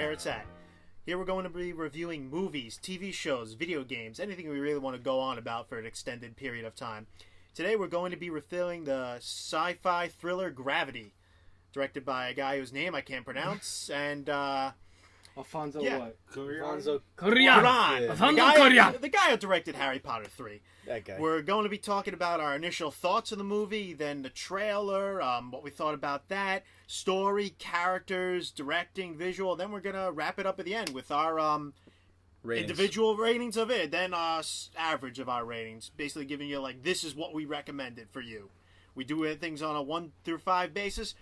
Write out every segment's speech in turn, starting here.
where it's at. Here we're going to be reviewing movies, TV shows, video games, anything we really want to go on about for an extended period of time. Today we're going to be reviewing the sci-fi thriller Gravity, directed by a guy whose name I can't pronounce, and Alfonso what? Alfonso Cuaron. Yeah. Alfonso Cuaron. The guy who directed Harry Potter 3. That guy. We're going to be talking about our initial thoughts of the movie, then the trailer, what we thought about that, story, characters, directing, visual. Then we're going to wrap it up at the end with our individual ratings of it, then average of our ratings. Basically giving you, like, this is what we recommended for you. We do things on a 1 through 5 basis,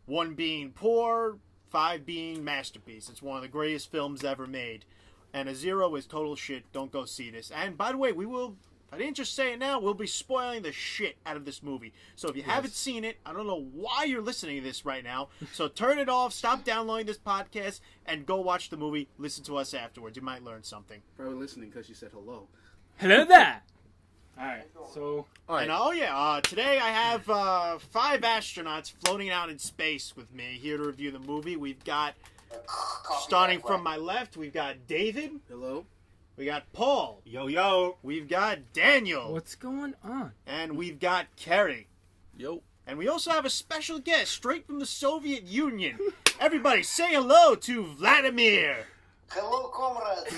1 being poor, 5 being masterpiece. It's one of the greatest films ever made. And a 0 is total shit. Don't go see this. And by the way, we will, if I didn't just say it now, we'll be spoiling the shit out of this movie. So if you haven't seen it, I don't know why you're listening to this right now. So turn it off, stop downloading this podcast, and go watch the movie. Listen to us afterwards. You might learn something. Probably listening because you said hello. Hello there. Alright, so... And today I have 5 astronauts floating out in space with me here to review the movie. We've got, starting from my left, we've got David. Hello. We got Paul. Yo, yo. We've got Daniel. What's going on? And we've got Kerry. Yo. And we also have a special guest straight from the Soviet Union. Everybody say hello to Vladimir. Hello, comrades.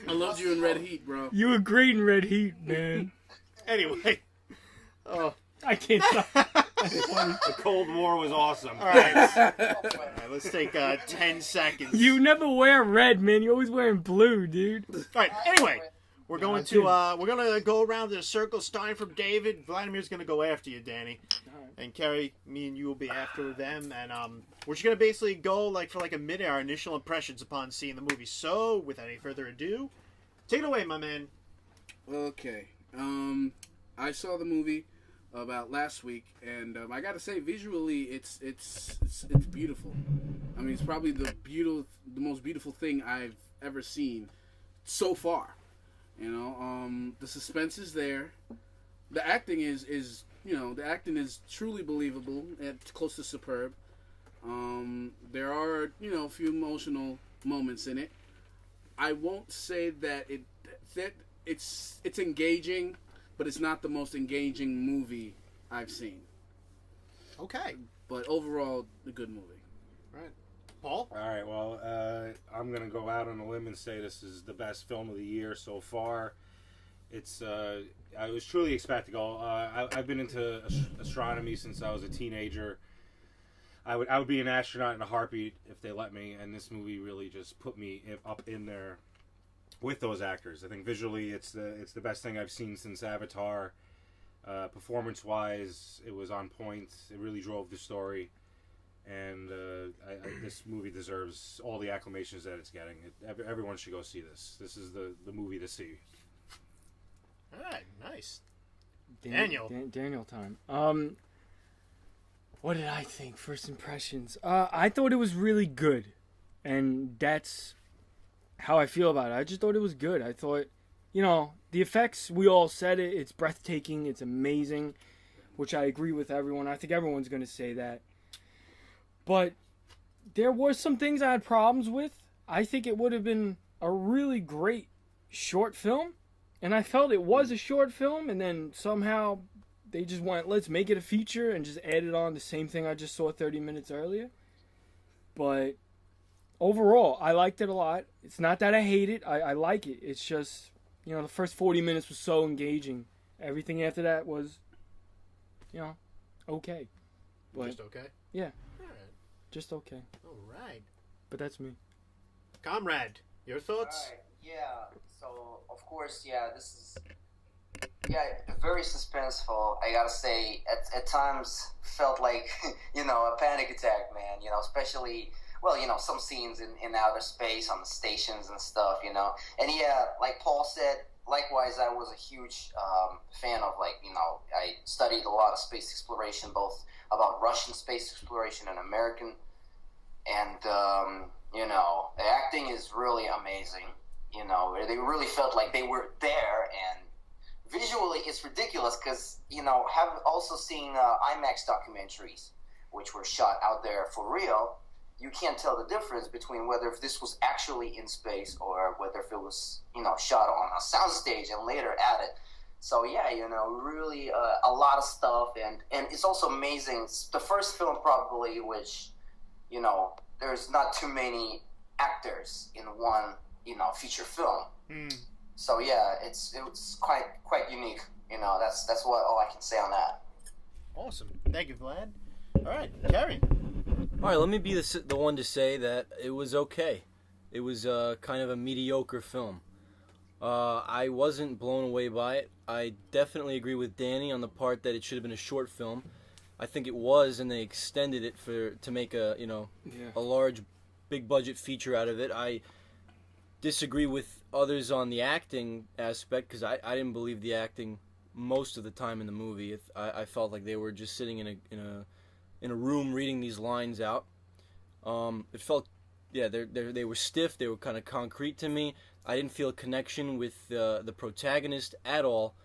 I loved you in Red Heat, bro. You were great in Red Heat, man. Anyway. I can't stop. The Cold War was awesome. All right, let's take 10 seconds. You never wear red, man. You're always wearing blue, dude. All right, anyway. We're going to go around in a circle, starting from David. Vladimir's going to go after you, Danny. And Kerry, me and you will be after them. And we're just going to basically go for a minute, our initial impressions upon seeing the movie. So, without any further ado, take it away, my man. Okay. I saw the movie about last week, and I got to say, visually, it's beautiful. I mean, it's probably the most beautiful thing I've ever seen so far. You know, the suspense is there. The acting is truly believable and close to superb. There are, a few emotional moments in it. I won't say that it's engaging, but it's not the most engaging movie I've seen. Okay. But overall, a good movie. Right. Paul? All right, well, I'm going to go out on a limb and say this is the best film of the year so far. I was truly skeptical. I've been into astronomy since I was a teenager. I would be an astronaut in a heartbeat if they let me, and this movie really just put me up in there with those actors. I think visually it's the best thing I've seen since Avatar. Performance-wise, it was on point. It really drove the story. And this movie deserves all the acclamations that it's getting. Everyone should go see this. This is the movie to see. All right, nice. Daniel. Daniel time. What did I think? First impressions. I thought it was really good. And that's how I feel about it. I just thought it was good. I thought, the effects, we all said it. It's breathtaking. It's amazing. Which I agree with everyone. I think everyone's going to say that. But there were some things I had problems with. I think it would have been a really great short film. And I felt it was a short film. And then somehow they just went, let's make it a feature. And just added on the same thing I just saw 30 minutes earlier. But overall, I liked it a lot. It's not that I hate it. I like it. It's just, the first 40 minutes was so engaging. Everything after that was, okay. But, Just okay? Yeah. All right. Just okay. All right. But that's me. Comrade, your thoughts? Alright, yeah. So, of course, this is very suspenseful. I gotta say, at times felt like, a panic attack, man. Especially, some scenes in outer space on the stations and stuff, And like Paul said, likewise, I was a huge fan of, I studied a lot of space exploration, both about Russian space exploration and American. And, the acting is really amazing. you know, where they really felt like they were there. And visually, it's ridiculous because, you know, have also seen IMAX documentaries, which were shot out there for real. You can't tell the difference between whether if this was actually in space or whether if it was, you know, shot on a soundstage and later added. So yeah, you know, really a lot of stuff, and it's also amazing. It's the first film probably which, you know, there's not too many actors in one, you know, feature film. So yeah, it's quite unique. You know, that's what all I can say on that. Awesome, thank you, Vlad. All right, Kerry. All right, let me be the one to say that it was okay. It was kind of a mediocre film. I wasn't blown away by it. I definitely agree with Danny on the part that it should have been a short film. I think it was, and they extended it to make a large, big budget feature out of it. I disagree with others on the acting aspect because I didn't believe the acting most of the time in the movie. I felt like they were just sitting in a room reading these lines out. It felt, they were stiff. They were kind of concrete to me. I didn't feel a connection with the protagonist at all.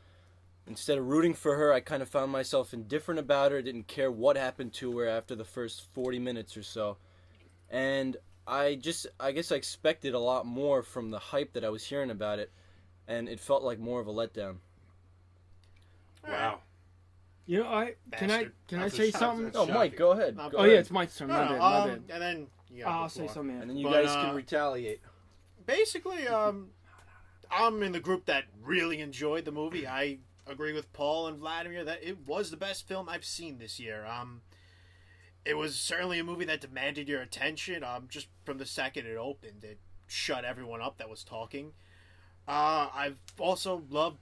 Instead of rooting for her, I kind of found myself indifferent about her. Didn't care what happened to her after the first 40 minutes or so. And I guess I expected a lot more from the hype that I was hearing about it, and it felt like more of a letdown. Wow. You know, can I say something? Oh, Mike, go ahead. Oh yeah, it's my turn. My bad. And then I'll say something. And then you guys can retaliate. Basically, I'm in the group that really enjoyed the movie. I agree with Paul and Vladimir that it was the best film I've seen this year. It was certainly a movie that demanded your attention. Just from the second it opened, it shut everyone up that was talking. I've also loved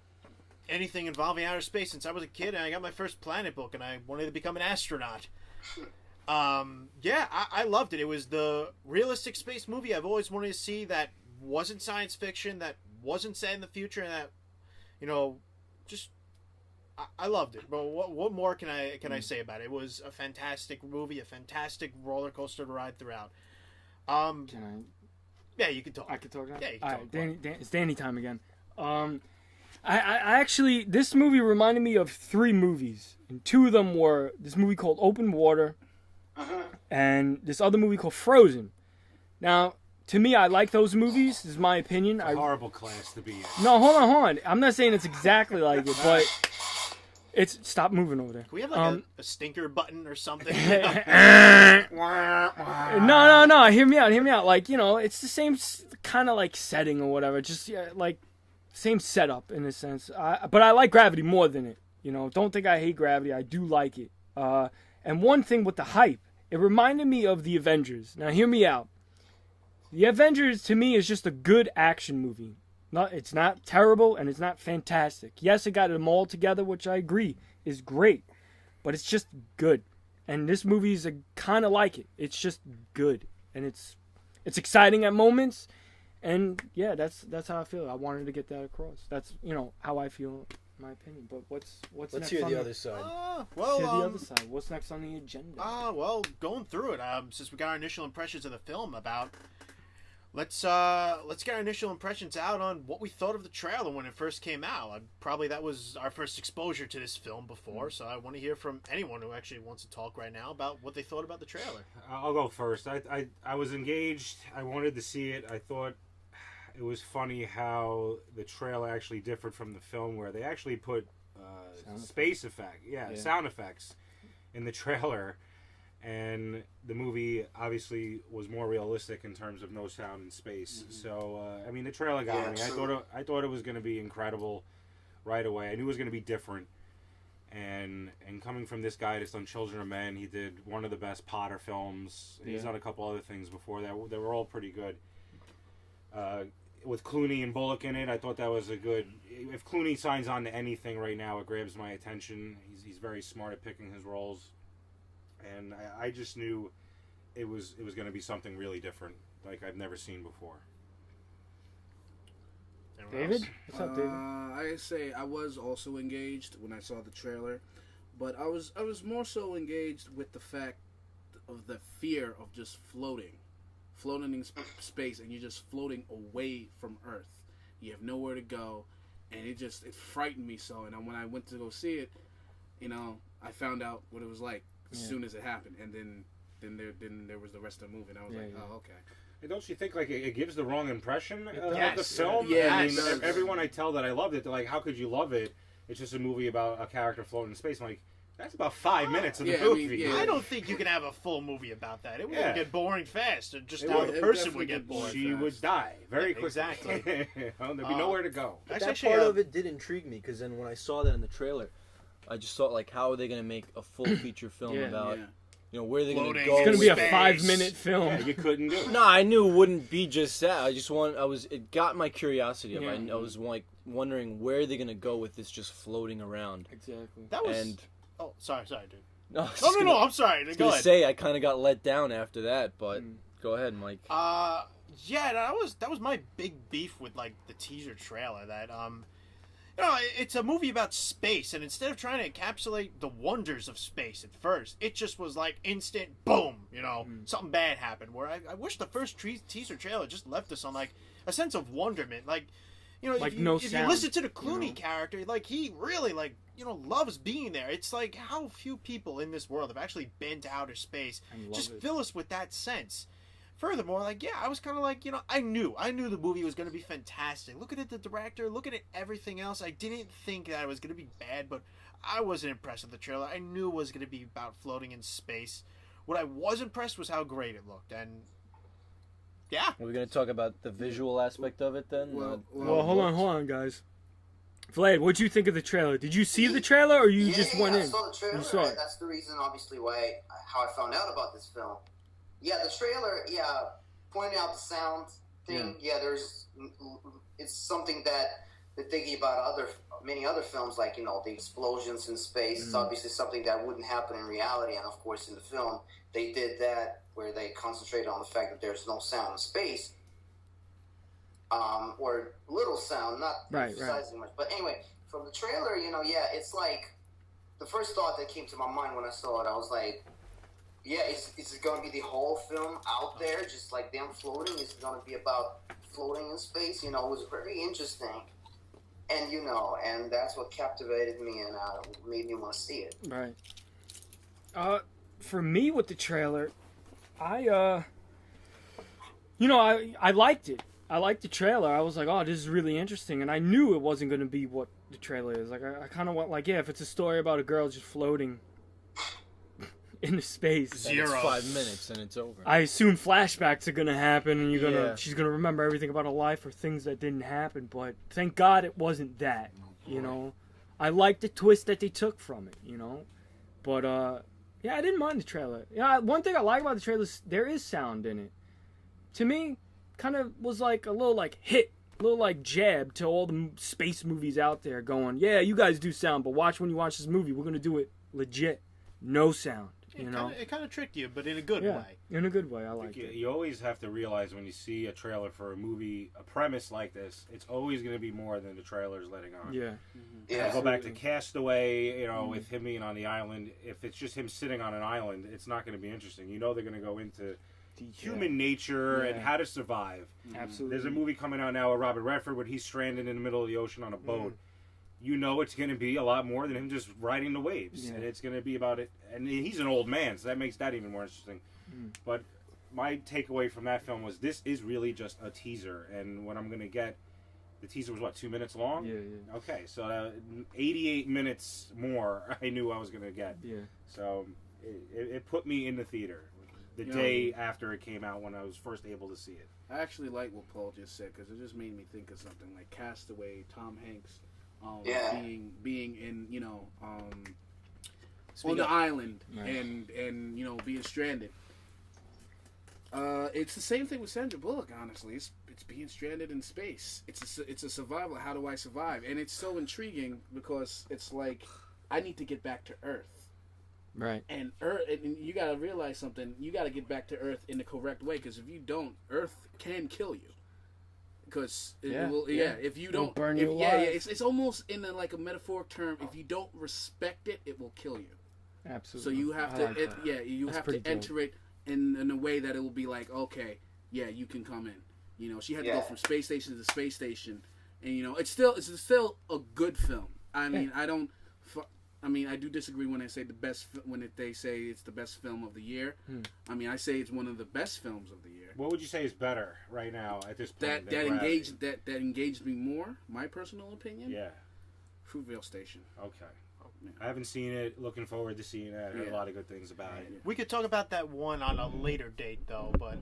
anything involving outer space since I was a kid, and I got my first Planet book, and I wanted to become an astronaut. I loved it. It was the realistic space movie I've always wanted to see that wasn't science fiction, that wasn't set in the future, and that, you know, just I loved it. But what more can I say about it? It was a fantastic movie, a fantastic roller coaster to ride throughout. Can I? Yeah, you can talk. I can talk now. Yeah, you can talk. Danny, it's Danny time again. I actually, this movie reminded me of 3 movies, and 2 of them were this movie called Open Water, and this other movie called Frozen. Now, to me, I like those movies. This is my opinion. It's a horrible class to be in. No, hold on. I'm not saying it's exactly like it, but it's... Stop moving over there. Can we have like a stinker button or something? No. Hear me out. Like, you know, it's the same kind of like setting or whatever. Just like same setup in a sense. But I like Gravity more than it. You know, don't think I hate Gravity. I do like it. And one thing with the hype, it reminded me of the Avengers. Now, hear me out. The Avengers, to me, is just a good action movie. It's not terrible, and it's not fantastic. Yes, it got them all together, which I agree is great. But it's just good. And this movie is kind of like it. It's just good. And it's exciting at moments. And, yeah, that's how I feel. I wanted to get that across. That's, you know, how I feel, in my opinion. But what's Let's next hear on the other side. Let's hear the other side. What's next on the agenda? Going through it. Since we got our initial impressions of the film about... Let's get our initial impressions out on what we thought of the trailer when it first came out. Probably that was our first exposure to this film before, so I want to hear from anyone who actually wants to talk right now about what they thought about the trailer. I'll go first. I was engaged. I wanted to see it. I thought it was funny how the trailer actually differed from the film, where they actually put sound effects in the trailer. And the movie obviously was more realistic in terms of no sound in space. Mm-hmm. So I mean, the trailer got me. I thought it was going to be incredible right away. I knew it was going to be different. And coming from this guy that's done Children of Men, he did one of the best Potter films. He's done a couple other things before that. They were all pretty good. With Clooney and Bullock in it, I thought that was a good. If Clooney signs on to anything right now, it grabs my attention. He's very smart at picking his roles. And I just knew it was going to be something really different, like I've never seen before. David? What's up, David? I say I was also engaged when I saw the trailer, but I was more so engaged with the fact of the fear of just floating floating in space, and you're just floating away from Earth. You have nowhere to go, and it frightened me so. And when I went to go see it, I found out what it was like as soon as it happened, and then there was the rest of the movie, and I was oh, okay. And don't you think like it gives the wrong impression of Yes. the film? Yeah, I it mean, does. everyone I tell that I loved it, they're like, "How could you love it? It's just a movie about a character floating in space." I'm like, that's about 5 minutes of the Yeah, I movie. mean, yeah. I don't think you can have a full movie about that. It would Yeah. get boring fast, and just It how would. the It person definitely would get get bored. bored. She fast. would die very quickly. Exactly. There'd be nowhere to go. That's That actually part a- of it did intrigue me because then when I saw that in the trailer, I just thought like, how are they going to make a full feature film Yeah. about, Yeah. where are they going to Floating. go? It's gonna be a Space. 5-minute film. Yeah, you couldn't do it. No, I knew it wouldn't be just that. It got my curiosity up. Yeah. I was like wondering where are they going to go with this just floating around. Exactly. That was. And Oh, sorry, dude. no, I was No, gonna- I'm sorry. I was Go gonna ahead. say I kind of got let down after that, but go ahead, Mike. Yeah, that was my big beef with like the teaser trailer. That it's a movie about space, and instead of trying to encapsulate the wonders of space at first, it just was like instant boom. Something bad happened. Where I wish the first teaser trailer just left us on like a sense of wonderment, like. Like if no you sound, listen to the Clooney character, like he really loves being there. It's like how few people in this world have actually been to outer space. And love Just it. fill us with that sense. Furthermore, I was kind of like, I knew the movie was going to be fantastic. Looking at the director, looking at everything else, I didn't think that it was going to be bad, but I wasn't impressed with the trailer. I knew it was going to be about floating in space. What I was impressed was how great it looked, and yeah. We're going to talk about the visual aspect of it then. Well, Well, hold on, guys. Vlad, what'd you think of the trailer? Did you see the trailer, or you just went I in? saw the trailer. You saw it. That's the reason, obviously, how I found out about this film. Yeah, the trailer. Yeah, pointing out the sound thing. Yeah, it's something that they're thinking about many other films, like the explosions in space. It's obviously something that wouldn't happen in reality, and of course, in the film, they did that where they concentrated on the fact that there's no sound in space. Or little sound, not emphasizing much. But anyway, from the trailer, it's like the first thought that came to my mind when I saw it, I was like, yeah, is it going to be the whole film out there, just like them floating? Is it going to be about floating in space? It was very interesting. And, and that's what captivated me and made me want to see it. Right. For me with the trailer, I liked it. I liked the trailer. I was like, oh, this is really interesting. And I knew it wasn't going to be what the trailer is. Like, I kind of went like, yeah, if it's a story about a girl just floating into space. And it's 5 minutes and it's over. I assume flashbacks are going to happen and Yeah. she's going to remember everything about her life or things that didn't happen. But thank God it wasn't that, I liked the twist that they took from it, But, yeah, I didn't mind the trailer. Yeah, one thing I like about the trailer is there is sound in it. To me, kind of was like a little like hit, a little like jab to all the space movies out there going, yeah, you guys do sound, but watch when you watch this movie, we're going to do it legit. No sound, It kind of tricked you, but in a good Yeah, way. in a good way. I like it. You always have to realize when you see a trailer for a movie, a premise like this, it's always going to be more than the trailer's letting on. Yeah. Yeah. Go back to Castaway, with him being on the island. If it's just him sitting on an island, it's not going to be interesting. They're going to go into human nature and Yeah. how to survive. Absolutely. There's a movie coming out now with Robert Redford where he's stranded in the middle of the ocean on a boat. It's going to be a lot more than him just riding the waves. Yeah. And it's going to be about it. And he's an old man, so that makes that even more interesting. But my takeaway from that film was this is really just a teaser. And what I'm going to get, the teaser was, 2 minutes long? Yeah. Okay, so 88 minutes more I knew I was going to get. Yeah. So it put me in the theater the day after it came out when I was first able to see it. I actually like what Paul just said because it just made me think of something like Castaway, Tom Hanks, being in on the island and being stranded. It's the same thing with Sandra Bullock. Honestly, it's being stranded in space. It's a survival. How do I survive? And it's so intriguing because it's like I need to get back to Earth. Right. And Earth, and you gotta realize something. You gotta get back to Earth in the correct way because if you don't, Earth can kill you. Because if you don't, burn you alive. it's almost in a metaphoric term. If you don't respect it, it will kill you. Absolutely. So you have I to, like that. you That's have to pretty enter it in a way that it will be like, okay, yeah, you can come in. You know, she had to go from space station to space station, and you know, it's still a good film. I mean, I do disagree when they say they say it's the best film of the year. I mean, I say it's one of the best films of the year. What would you say is better right now at this point? That engaged me more. My personal opinion. Yeah. Fruitvale Station. Okay. I haven't seen it. Looking forward to seeing it. I heard a lot of good things about it. We could talk about that one on a later date, though. But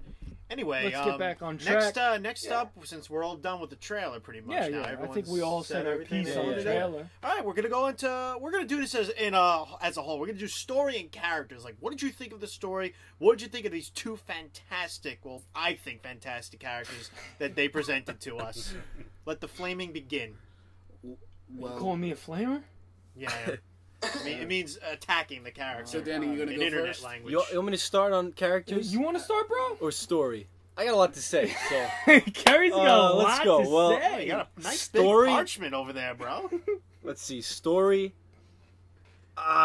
anyway, let's get back on track. Next up, since we're all done with the trailer, pretty much. Yeah, now, I think we all said our piece on the trailer. All right, we're gonna do this as a whole. We're gonna do story and characters. Like, what did you think of the story? What did you think of these two fantastic, I think fantastic characters that they presented to us? Let the flaming begin. Well, you calling me a flamer? Yeah. It means attacking the character. So, Danny, you're going to go first? Language. You want me to start on characters? You want to start, bro? Or story? I got a lot to say, so... Kerry's got a lot to say. You got a nice story. Big parchment over there, bro. Let's see. Story.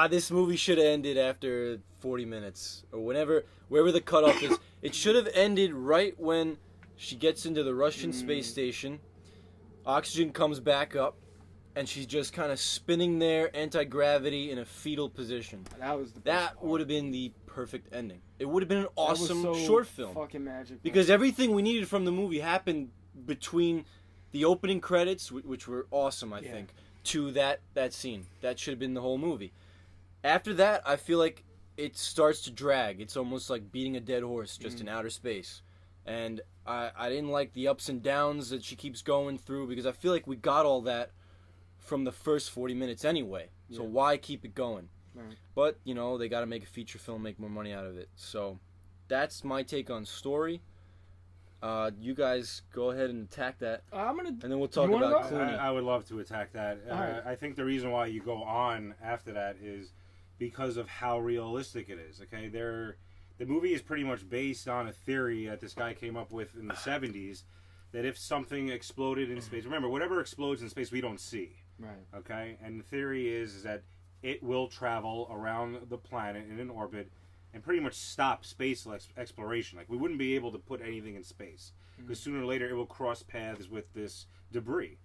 This movie should have ended after 40 minutes. Or wherever the cutoff is. It should have ended right when she gets into the Russian space station. Oxygen comes back up. And she's just kind of spinning there, anti-gravity, in a fetal position. That would have been the perfect ending. It would have been an awesome short film. Fucking magic. Because everything we needed from the movie happened between the opening credits, which were awesome, I think, to that scene. That should have been the whole movie. After that, I feel like it starts to drag. It's almost like beating a dead horse just in outer space. And I didn't like the ups and downs that she keeps going through because I feel like we got all that from the first 40 minutes anyway. So why keep it going? Right. But, you know, they got to make a feature film, make more money out of it. So that's my take on story. You guys go ahead and attack that. And then we'll talk about Clooney. I would love to attack that. Right. I think the reason why you go on after that is because of how realistic it is. Okay, the movie is pretty much based on a theory that this guy came up with in the 70s that if something exploded in space, remember, whatever explodes in space we don't see. Right. Okay? And the theory is that it will travel around the planet in an orbit and pretty much stop space exploration. Like, we wouldn't be able to put anything in space because sooner or later it will cross paths with this debris.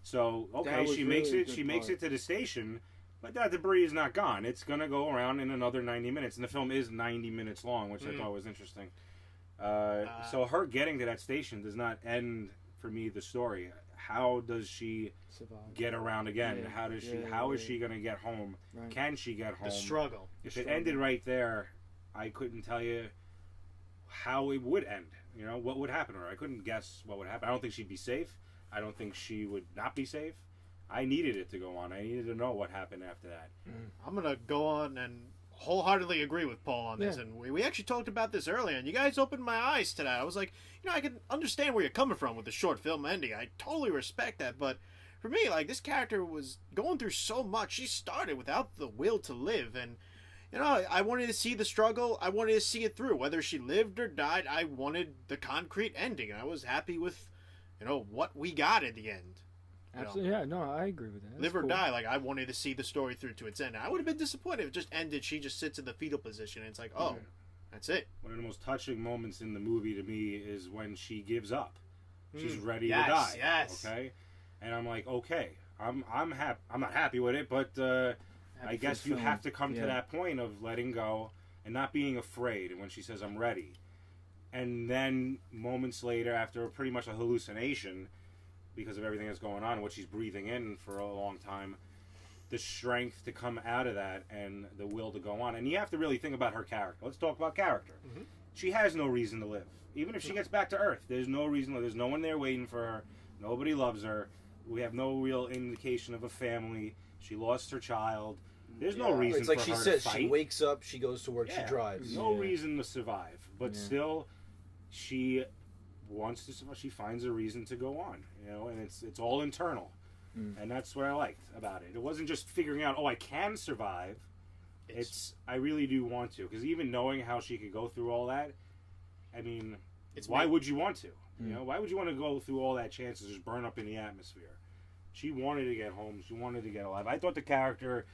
So, okay, she makes it to the station, but that debris is not gone. It's going to go around in another 90 minutes. And the film is 90 minutes long, which I thought was interesting. So her getting to that station does not end, for me, the story. How does she get around again? Yeah. How is she going to get home? Right. Can she get home? The struggle. If it ended right there, I couldn't tell you how it would end. You know, what would happen to her? I couldn't guess what would happen. I don't think she'd be safe. I don't think she would not be safe. I needed it to go on. I needed to know what happened after that. I'm going to go on and wholeheartedly agree with Paul on this, and we actually talked about this earlier, and you guys opened my eyes to that. I was like, you know, I can understand where you're coming from with the short film ending. I totally respect that, but for me, like, this character was going through so much. She started without the will to live, and, you know, I wanted to see the struggle. I wanted to see it through. Whether she lived or died, I wanted the concrete ending, and I was happy with, you know, what we got at the end. Absolutely, yeah, no, I agree with that. Live or die, like, I wanted to see the story through to its end. I would have been disappointed if it just ended, she just sits in the fetal position, and it's like, oh, that's it. One of the most touching moments in the movie to me is when she gives up. She's ready to die. Yes. Okay? And I'm like, okay, I'm happy. I'm not happy with it, but I guess you have to come to that point of letting go and not being afraid. And when she says, I'm ready. And then moments later, after pretty much a hallucination, because of everything that's going on, what she's breathing in for a long time, the strength to come out of that and the will to go on. And you have to really think about her character. Let's talk about character. She has no reason to live. Even if she gets back to Earth, there's no reason. There's no one there waiting for her. Nobody loves her. We have no real indication of a family. She lost her child. There's no reason it's like for she her says, to fight. she wakes up, she goes to work, she drives. No reason to survive. But still, she wants to survive. She finds a reason to go on. You know, and it's all internal. And that's what I liked about it. It wasn't just figuring out, oh, I can survive. It's I really do want to. Because even knowing how she could go through all that, I mean, why would you want to? You know, why would you want to go through all that chance to just burn up in the atmosphere? She wanted to get home. She wanted to get alive. I thought the character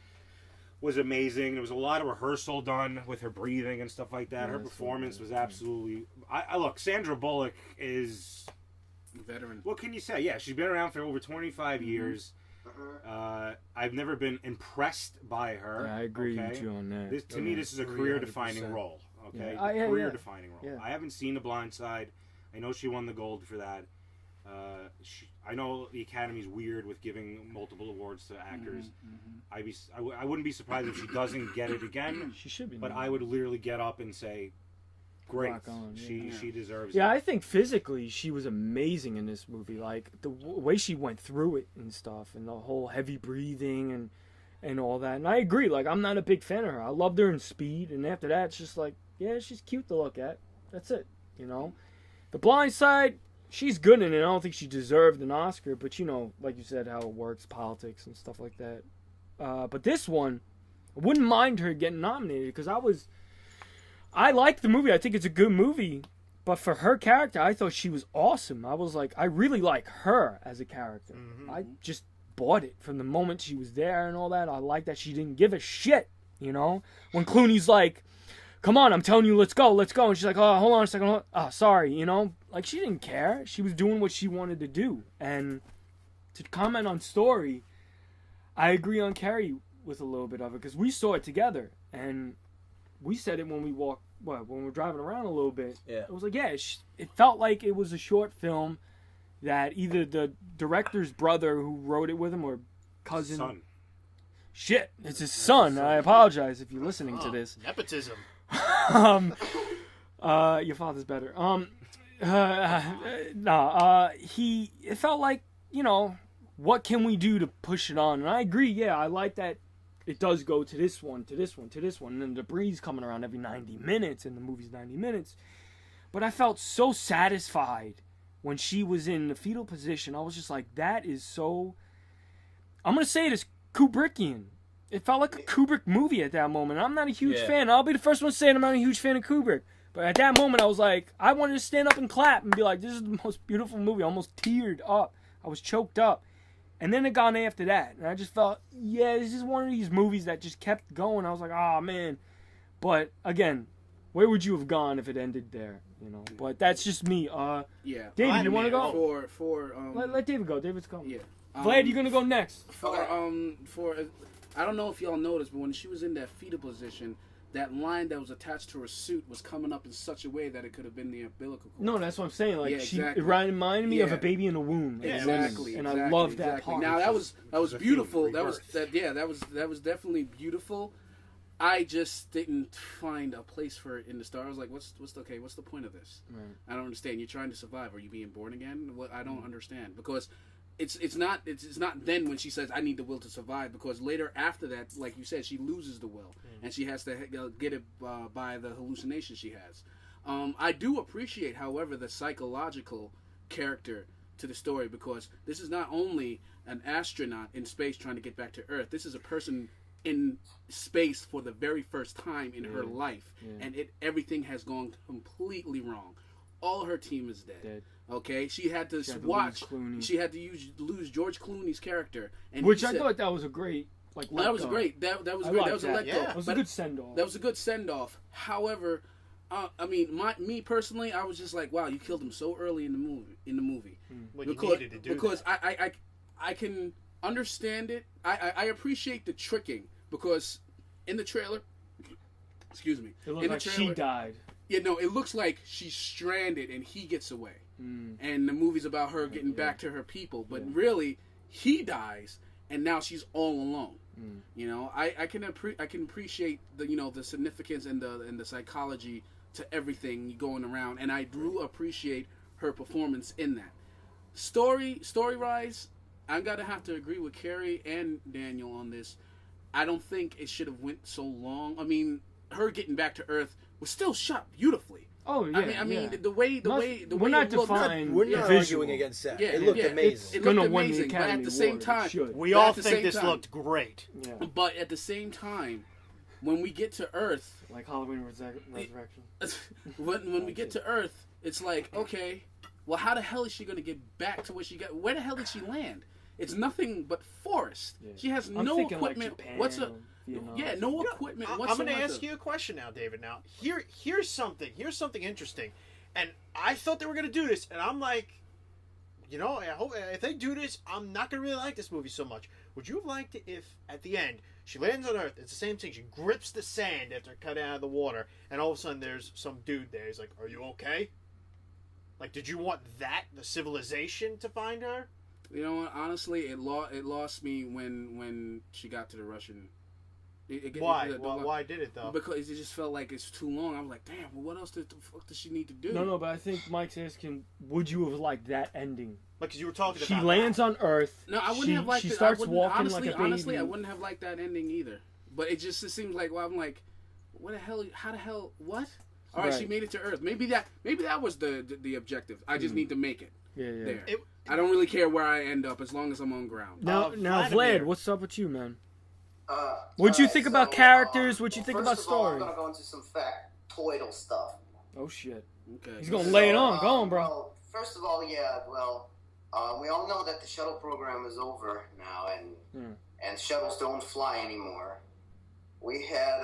was amazing. There was a lot of rehearsal done with her breathing and stuff like that. Yeah, Her that's performance so was absolutely. I look, Sandra Bullock is. Veteran. What can you say? Yeah, she's been around for over 25 years. I've never been impressed by her. Yeah, I agree with you on that. To me, this is a career-defining 300%. role. Okay, Yeah. career-defining role. Yeah. I haven't seen The Blind Side. I know she won the gold for that. I know the Academy's weird with giving multiple awards to actors. I wouldn't be surprised if she doesn't get it again. She should be. But I would literally get up and say, "Great, Rock on, she deserves Yeah, it." I think physically she was amazing in this movie. Like the way she went through it and stuff, and the whole heavy breathing and all that. And I agree. Like I'm not a big fan of her. I loved her in Speed, and after that, it's just like, yeah, she's cute to look at. That's it. You know, The Blind Side, she's good in it. I don't think she deserved an Oscar, but you know, like you said, how it works, politics and stuff like that. But this one, I wouldn't mind her getting nominated because I like the movie. I think it's a good movie. But for her character, I thought she was awesome. I was like, I really like her as a character. I just bought it from the moment she was there and all that. I like that she didn't give a shit, you know? When Clooney's like, come on, I'm telling you, let's go. And she's like, oh, hold on a second. Oh, sorry, you know? Like, she didn't care. She was doing what she wanted to do. And to comment on story, I agree on Kerry with a little bit of it because we saw it together. And we said it when we when we were driving around a little bit. Yeah. It was like, yeah, it felt like it was a short film that either the director's brother who wrote it with him or cousin. Son. Shit, it's his son. I apologize if you're listening to this. Nepotism. Your father's better. It felt like, you know, what can we do to push it on? And I agree, yeah, I like that it does go to this one, and then the breeze coming around every 90 minutes, and the movie's 90 minutes. But I felt so satisfied when she was in the fetal position. I was just like, that is so... I'm going to say it is Kubrickian. It felt like a Kubrick movie at that moment. I'm not a huge fan. I'll be the first one saying I'm not a huge fan of Kubrick. But at that moment, I was like, I wanted to stand up and clap and be like, this is the most beautiful movie. I almost teared up. I was choked up. And then it got after that. And I just felt, yeah, this is one of these movies that just kept going. I was like, oh, man. But, again, where would you have gone if it ended there? You know, but that's just me. Yeah. David, you want to go? Let David go. David's coming. Yeah. Vlad, you're gonna go next. I don't know if y'all noticed, but when she was in that fetal position, that line that was attached to her suit was coming up in such a way that it could have been the umbilical cord. No, that's what I'm saying. Like Yeah, exactly. it reminded me of a baby in a womb. Yeah, Exactly. And I love that exactly. part. Now that was beautiful. rebirth. That was definitely beautiful. I just didn't find a place for it in the story. I was like, what's the point of this? Right. I don't understand. You're trying to survive. Are you being born again? What I don't understand, because it's not then when she says I need the will to survive, because later after that, like you said, she loses the will and she has to get it by the hallucination she has. I do appreciate, however, the psychological character to the story, because this is not only an astronaut in space trying to get back to Earth. This is a person in space for the very first time in her life, and everything has gone completely wrong. All her team is dead. Okay, she had to lose George Clooney's character, and which I thought that was a great that was great. That was great. That was a let go. Yeah. It was a good send off. That was a good send off. However, I mean, me personally, I was just like, wow, you killed him so early in the movie. Well, you needed to do because that. I can understand it. I appreciate the tricking, because in the trailer, excuse me, It looked in like the she trailer, died. yeah, no, it looks like she's stranded and he gets away, and the movie's about her getting back to her people. But really, he dies, and now she's all alone. You know, I can appreciate the significance and the psychology to everything going around, and I do appreciate her performance in that. Story-wise, I'm gonna have to agree with Kerry and Daniel on this. I don't think it should have went so long. I mean, her getting back to Earth was still shot beautifully. Oh yeah. I mean, the way we're not it looked, defying We're the not visual. arguing against that. Yeah, It looked yeah, amazing. It Gonna looked win the amazing, but Academy at the same Award. It time, should. We but all at the think same this time- looked great. Yeah. But at the same time, when we get to Earth, Like Halloween Resurrection. when we get to Earth, it's like, okay, well, how the hell is she going to get back to where she got? Where the hell did she land? it's nothing but forest. Yeah. She has I'm no thinking equipment. Like Japan What's a or Vietnam. yeah, no equipment I'm whatsoever. going to ask you a question now, David. Now, here's something interesting, and I thought they were going to do this, and I'm like, you know, I hope if they do this, I'm not going to really like this movie so much. Would you have liked it if, at the end, she lands on Earth, it's the same thing, she grips the sand after cutting out of the water, and all of a sudden there's some dude there, he's like, are you okay? Like, did you want that, the civilization, to find her? You know what? Honestly, it lost me when she got to the Russian. Why? Why did it, though? Because it just felt like it's too long. I was like, damn, well, what else the fuck does she need to do? No, but I think Mike's asking, would you have liked that ending? Like, 'cause you were talking She about lands on Earth. No, I wouldn't have liked she it. starts I wouldn't, walking honestly, like a baby. Honestly, I wouldn't have liked that ending either. But it seems like, well, I'm like, what the hell? How the hell? What? All right, Right. she made it to Earth. Maybe that was the objective. I just need to make it Yeah. there. It- I don't really care where I end up as long as I'm on ground. Now, Vladimir. Vlad, what's up with you, man? What'd you think about characters? What'd you think about first of all, story? I'm gonna go into some factoidal stuff. Oh shit. Okay. He's gonna lay it on. Go on, bro. Well, first of all, yeah. Well, we all know that the shuttle program is over now, and shuttles don't fly anymore. We had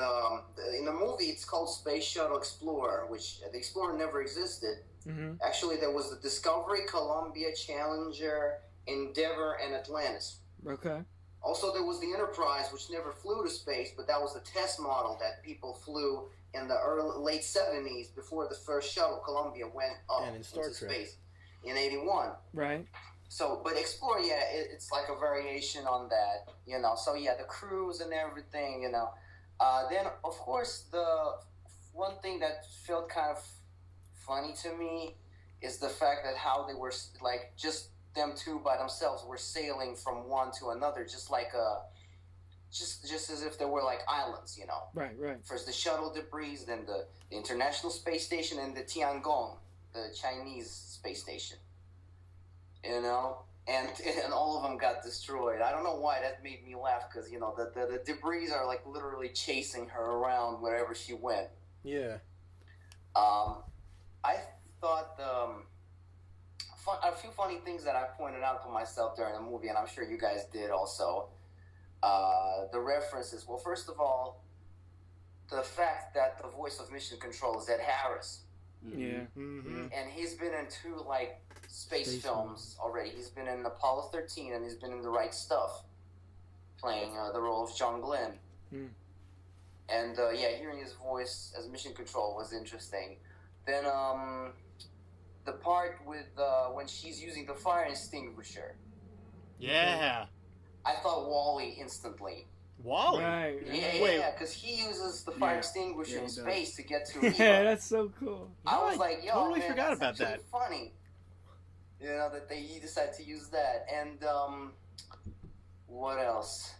in the movie, it's called Space Shuttle Explorer, which the Explorer never existed. Mm-hmm. Actually, there was the Discovery, Columbia, Challenger, Endeavour, and Atlantis. Okay. Also, there was the Enterprise, which never flew to space, but that was the test model that people flew in the late 70s before the first shuttle, Columbia, went up And in Star into Trek. space in 81. Right. So, but Explorer, yeah, it's like a variation on that, you know. So, yeah, the crews and everything, you know. Then, of course, the one thing that felt kind of funny to me is the fact that how they were, like, just them two by themselves were sailing from one to another, just like just as if they were like islands, you know. Right. First the shuttle debris, then the International Space Station, and the Tiangong, the Chinese space station. You know, and all of them got destroyed. I don't know why that made me laugh, because you know the debris are like literally chasing her around wherever she went. Yeah. I thought a few funny things that I pointed out to myself during the movie, and I'm sure you guys did also. The references. Well, first of all, the fact that the voice of Mission Control is Ed Harris. Yeah. Mm-hmm. And he's been in two like space films already. He's been in Apollo 13, and he's been in The Right Stuff, playing the role of John Glenn. Mm. And yeah, hearing his voice as Mission Control was interesting. Then the part with when she's using the fire extinguisher, Yeah. I thought Wall-E instantly. Wally. Right. Yeah, because he uses the fire extinguisher in he does. space to get to Yeah, Eva. that's so cool. I was like, yo, totally man, forgot that's about actually funny. You know, that he decided to use that. And what else?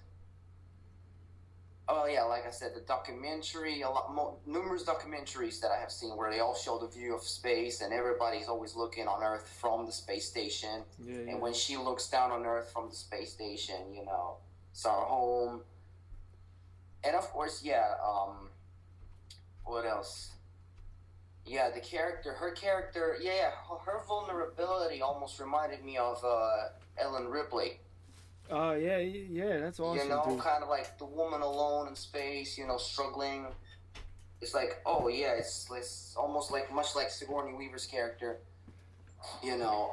Oh yeah, like I said, the documentary, numerous documentaries that I have seen where they all show the view of space, and everybody's always looking on Earth from the space station. Yeah. And when she looks down on Earth from the space station, you know, it's our home. And of course, yeah, what else? Yeah, her character, her vulnerability almost reminded me of Ellen Ripley. Oh yeah, that's awesome. You know, dude. kind of like the woman alone in space, you know, struggling. It's like, oh yeah, it's almost like much like Sigourney Weaver's character. You know,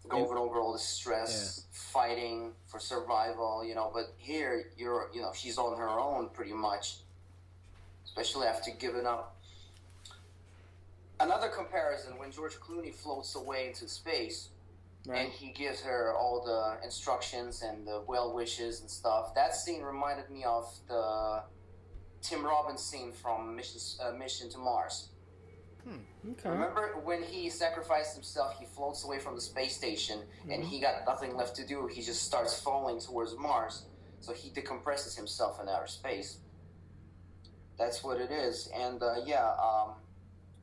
going over all the stress, fighting for survival. You know, but here she's on her own pretty much, especially after giving up. Another comparison: when George Clooney floats away into space. Right. And he gives her all the instructions and the well wishes and stuff. That scene reminded me of the Tim Robbins scene from Mission to Mars. Okay. Remember when he sacrificed himself, he floats away from the space station, and he got nothing left to do. He just starts falling towards Mars. So he decompresses himself in outer space. That's what it is. And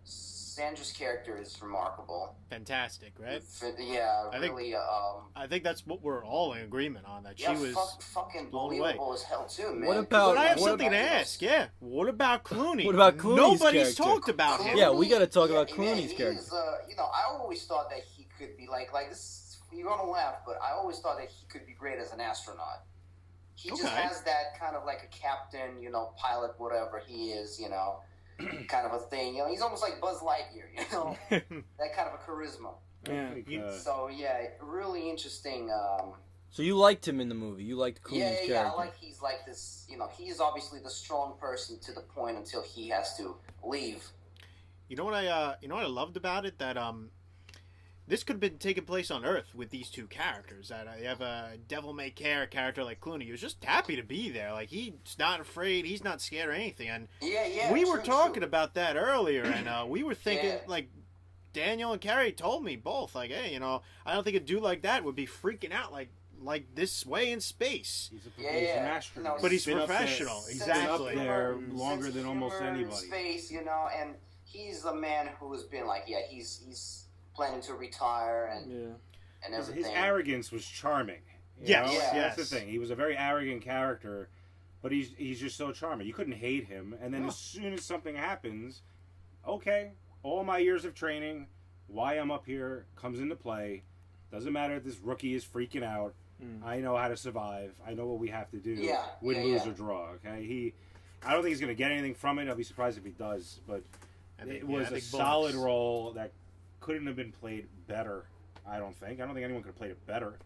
Sandra's character is remarkable. Fantastic, right? Yeah, I think- really. I think that's what we're all in agreement on. That Yeah, she was fucking blown believable away. as hell too, man. What about- But I have what something to about- ask. Yeah. What about Clooney? What about Clooney's Nobody's character? talked about him. Yeah, we gotta talk about man, Clooney's he character. is, you know, I always thought that he could be like this you're gonna laugh, but I always thought that he could be great as an astronaut. He just Okay. has that kind of like a captain, pilot, whatever he is, kind of a thing. He's almost like Buzz Lightyear, that kind of a charisma. Yeah. I think, So yeah, really interesting. So you liked him in the movie. You liked Clooney's character. Yeah. I like he's like this. He's obviously the strong person to the point until he has to leave. You know what I loved about it? That this could have been taking place on Earth with these two characters. That you have a devil-may-care character like Clooney who's just happy to be there. Like, he's not afraid, he's not scared or anything. And we were talking about that earlier, and we were thinking, like, Daniel and Kerry told me both, like, hey, I don't think a dude like that would be freaking out like this way in space. he's an astronaut. But he's been up there- professional, he's exactly. been up there longer than almost humor, anybody. Space, and he's the man who has been like, he's planning to retire and everything. His arrogance was charming. Yes, you know? yes. That's the thing. He was a very arrogant character, but he's just so charming. You couldn't hate him. And then as soon as something happens, okay, all my years of training, why I'm up here comes into play. Doesn't matter if this rookie is freaking out. I know how to survive. I know what we have to do. Win, lose, or draw. Okay, I don't think he's going to get anything from it. I'll be surprised if he does. But it was a solid role that couldn't have been played better. I don't think anyone could have played it better.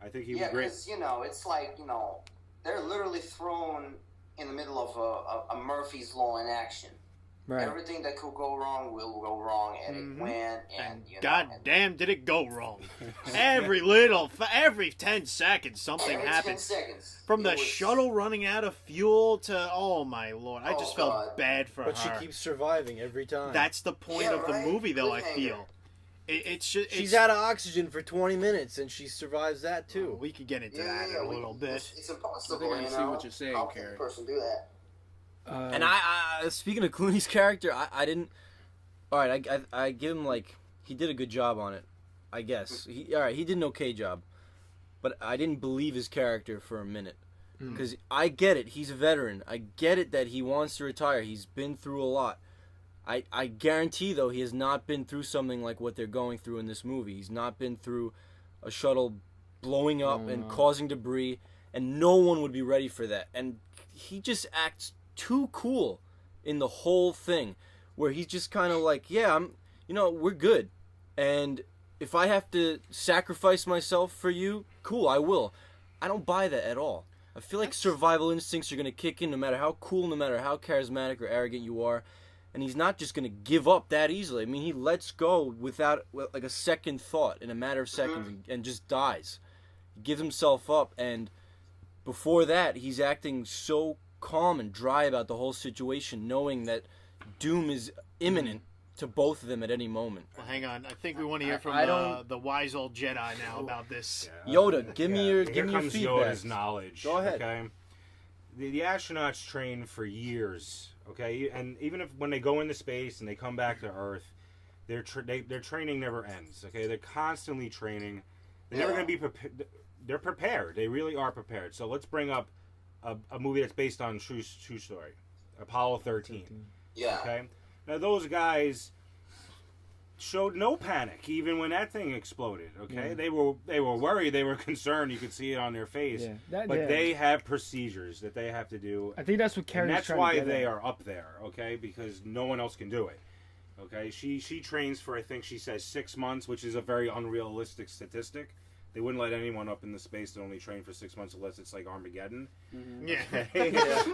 I think he was great. Yeah, because it's like they're literally thrown in the middle of a Murphy's Law in action. Right. Everything that could go wrong will go wrong, and it went. And God damn, did it go wrong? every 10 seconds something every happened. 10 seconds. From the shuttle running out of fuel to, oh my lord, I just felt God. bad for But her. she keeps surviving every time. That's the point Yeah, of the right? movie, though. I Cliffhanger. feel it's just She's out of oxygen for 20 minutes, and she survives that too. We could get into that in a little bit. It's impossible. I think I see what you're saying, How can Kerry. a person do that? And I speaking of Clooney's character, I didn't. All right, I give him he did a good job on it, I guess. He did an okay job, but I didn't believe his character for a minute because I get it. He's a veteran. I get it that he wants to retire. He's been through a lot. I guarantee though he has not been through something like what they're going through in this movie. He's not been through a shuttle blowing up and causing debris, and no one would be ready for that. And he just acts too cool in the whole thing, where he's just kind of like, yeah, we're good, and if I have to sacrifice myself for you, cool, I will. I don't buy that at all. I feel like survival instincts are going to kick in no matter how cool, no matter how charismatic or arrogant you are, and he's not just going to give up that easily. I mean, he lets go without a second thought in a matter of seconds and just dies. He gives himself up, and before that, he's acting so calm and dry about the whole situation, knowing that doom is imminent to both of them at any moment. Well, hang on. I think we want to hear from the wise old Jedi now about this. Yoda, give me your Here comes feedback. Yoda's knowledge. Go ahead. Okay? The astronauts train for years. Okay, and even when they go into space and they come back to Earth, their training never ends. Okay, they're constantly training. They're never going to be prepared. They're prepared. They really are prepared. So let's bring up a movie that's based on true story, Apollo 13. Yeah. Okay. Now those guys showed no panic even when that thing exploded. Okay, they were worried, they were concerned. You could see it on their face. But they have procedures that they have to do. I think that's what Kerry's and that's trying why to get they at. are up there. Okay, because no one else can do it. Okay, she trains for, I think she says 6 months, which is a very unrealistic statistic. They wouldn't let anyone up in the space that only train for 6 months unless it's like Armageddon. Yeah.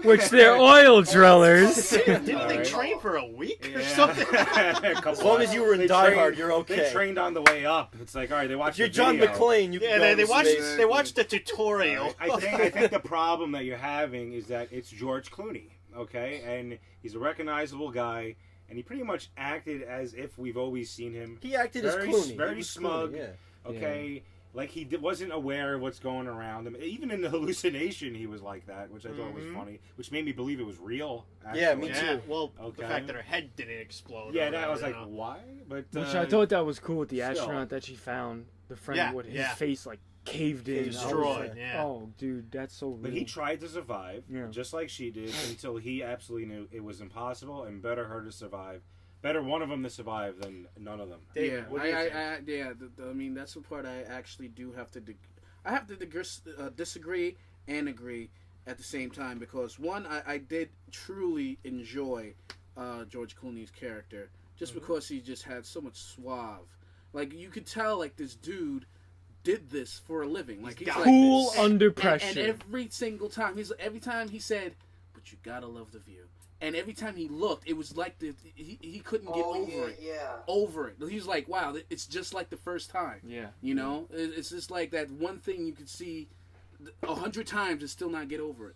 Which they're oil drillers. Didn't they train for a week or something? As long as you were in Die Hard, you're okay. They trained on the way up. It's like, all right, they watched. If you're the John video. McClane, you can go they to watched space. they watched the tutorial. I think the problem that you're having is that it's George Clooney, okay, and he's a recognizable guy, and he pretty much acted as if we've always seen him. He acted as Clooney. Very He was smug. Clooney, yeah. Okay. Like he wasn't aware of what's going around him. Even in the hallucination, he was like that, which I thought was funny, which made me believe it was real. Actually. Yeah, me Yeah, too. well, Okay. the fact that her head didn't explode. Yeah, or that was whatever, like, you know. why? But Which I thought that was cool with the still. astronaut that she found. The friend Yeah, with his yeah. face caved in. I was Destroyed, like, yeah. Oh, dude, that's so real. But he tried to survive, Yeah. just like she did, until he absolutely knew it was impossible and better her to survive better one of them to survive than none of them. David, what do you think? I mean, that's the part I actually do have to. I have to disagree and agree at the same time because one, I did truly enjoy George Clooney's character just because he just had so much suave. Like you could tell, like this dude did this for a living. Like he's like cool this. under pressure. And every single time, every time he said, "But you gotta love the view." And every time he looked, it was like he couldn't get over it. Yeah. Over it. He was like, wow, it's just like the first time. Yeah. You know? It's just like that one thing you could see 100 times and still not get over it.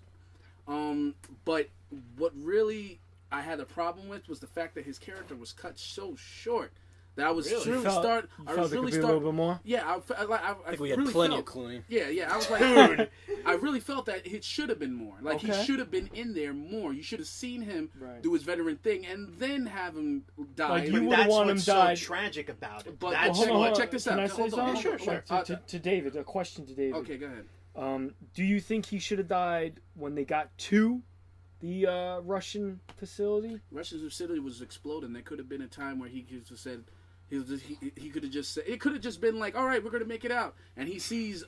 But what really I had a problem with was the fact that his character was cut so short. That I was Really? really felt start. You I felt was there really could be a little bit more. Yeah, I think we had really plenty felt, of Clooney. Yeah. I was like, Dude. I really felt that it should have been more. Like Okay. he should have been in there more. You should have seen him Right. do his veteran thing and then have him die. Like, you But would've that's want what's him died. so tragic about it. But- That's Well, hold on, what- check this out. Can I say Hold on, something? sure, sure. To David, a question to David. Okay, go ahead. Do you think he should have died when they got to the Russian facility? Russian facility was exploding. There could have been a time where he could have said, he could have just said, it could have just been like, all right, we're gonna make it out, and he sees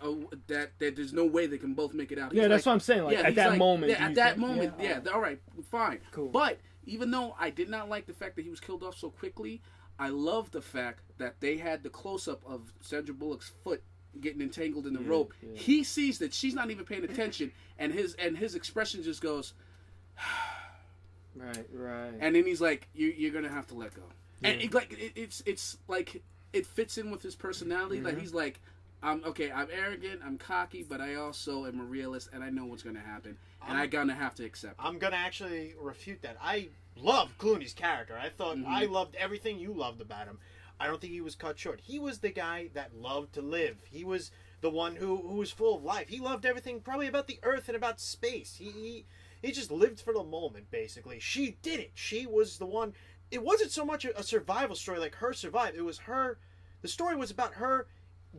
that there's no way they can both make it out. He's Yeah, that's like, what I'm saying. Like yeah, at he's that like, moment. yeah, do at you that think- moment, yeah. all right, fine. Cool. But even though I did not like the fact that he was killed off so quickly, I love the fact that they had the close up of Sandra Bullock's foot getting entangled in the rope. yeah. He sees that she's not even paying attention, and his expression just goes. Right. And then he's like, "You're gonna have to let go." And it's like it fits in with his personality. Like he's like, I'm arrogant, I'm cocky, but I also am a realist, and I know what's gonna happen, and I'm gonna have to accept it. I'm gonna actually refute that. I love Clooney's character. I thought I loved everything you loved about him. I don't think he was cut short. He was the guy that loved to live. He was the one who was full of life. He loved everything, probably about the earth and about space. He just lived for the moment, basically. She did it. She was the one. It wasn't so much a survival story, like her survived. It was her. The story was about her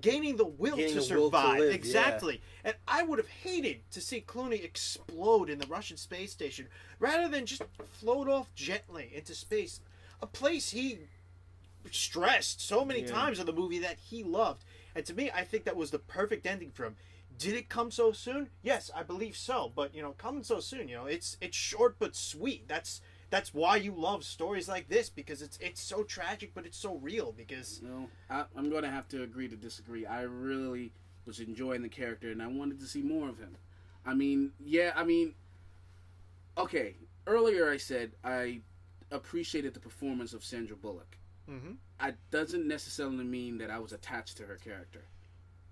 gaining the will Gaining to the will to survive. live, Exactly. And I would have hated to see Clooney explode in the Russian space station rather than just float off gently into space. A place he stressed so many times in the movie that he loved. And to me, I think that was the perfect ending for him. Did it come so soon? Yes, I believe so. But coming so soon, it's short but sweet. That's why you love stories like this, because it's so tragic, but it's so real. Because I'm going to have to agree to disagree. I really was enjoying the character, and I wanted to see more of him. Okay. Earlier I said I appreciated the performance of Sandra Bullock. It doesn't necessarily mean that I was attached to her character.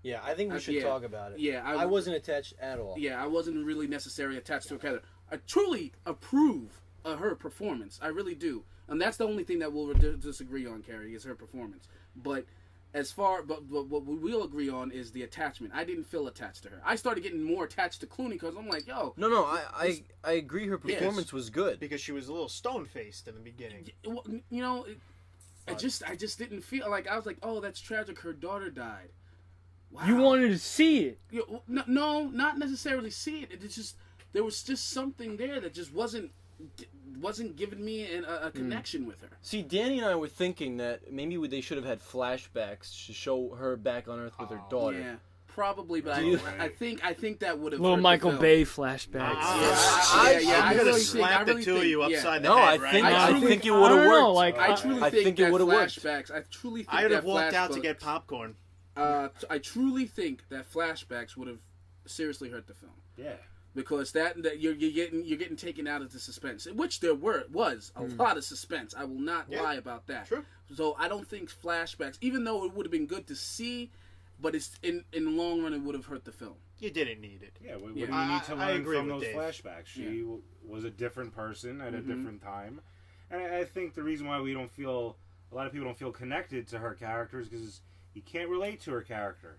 Yeah, I think we should talk about it. Yeah, I wasn't attached at all. Yeah, I wasn't really necessarily attached to her character. I truly approve of her performance. I really do. And that's the only thing that we'll disagree on, Kerry, is her performance. But what we will agree on is the attachment. I didn't feel attached to her. I started getting more attached to Clooney because I'm like, yo. No, I agree her performance was good. because she was a little stone-faced in the beginning. I just didn't feel like, I was like, oh, that's tragic. Her daughter died. Wow. You wanted to see it. No, not necessarily see it. It's just, there was just something there that just wasn't giving me a connection with her. See, Danny and I were thinking that maybe they should have had flashbacks to show her back on Earth with her daughter. Yeah, probably, but I think that would have Little hurt Michael the film. Bay flashbacks. I'm gonna really slap the think- two of you yeah. upside the No, head. I think right? I think it would I have don't know, worked. like, I truly I think it that would've worked. flashbacks. I truly think I would have that walked out to flashback- get popcorn. I truly think that flashbacks would have seriously hurt the film. Yeah. Because that you're getting taken out of the suspense, which there was a lot of suspense. I will not lie about that. True. So I don't think flashbacks, even though it would have been good to see, but it's in the long run it would have hurt the film. You didn't need it. Yeah, we Yeah. need to I learn agree from with those Dave. flashbacks. She was a different person at a different time. And I think the reason why a lot of people don't feel connected to her character is because you can't relate to her character.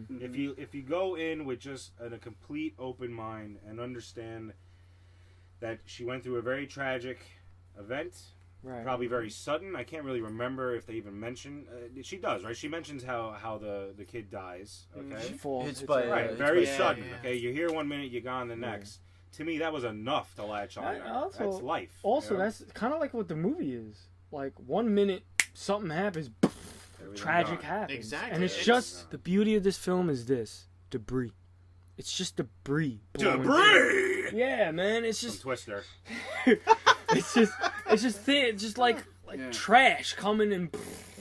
If you go in with just a complete open mind and understand that she went through a very tragic event, Right. probably very sudden. I can't really remember if they even mention. She does, right? She mentions how the kid dies. Okay, She falls. It's hits by- her. right, it's very by- sudden. yeah. Okay, you're here one minute, you're gone the next. To me, that was enough to latch on. I her. also- That's life. Also, you know? that's kind of like what the movie is. like 1 minute something happens, tragic gone. happens. Exactly. And it's It's- just the beauty of this film is this debris. It's just debris. blowing through. Debris. Yeah, man. It's Some just Twister. it's just thin, just like Yeah. trash coming and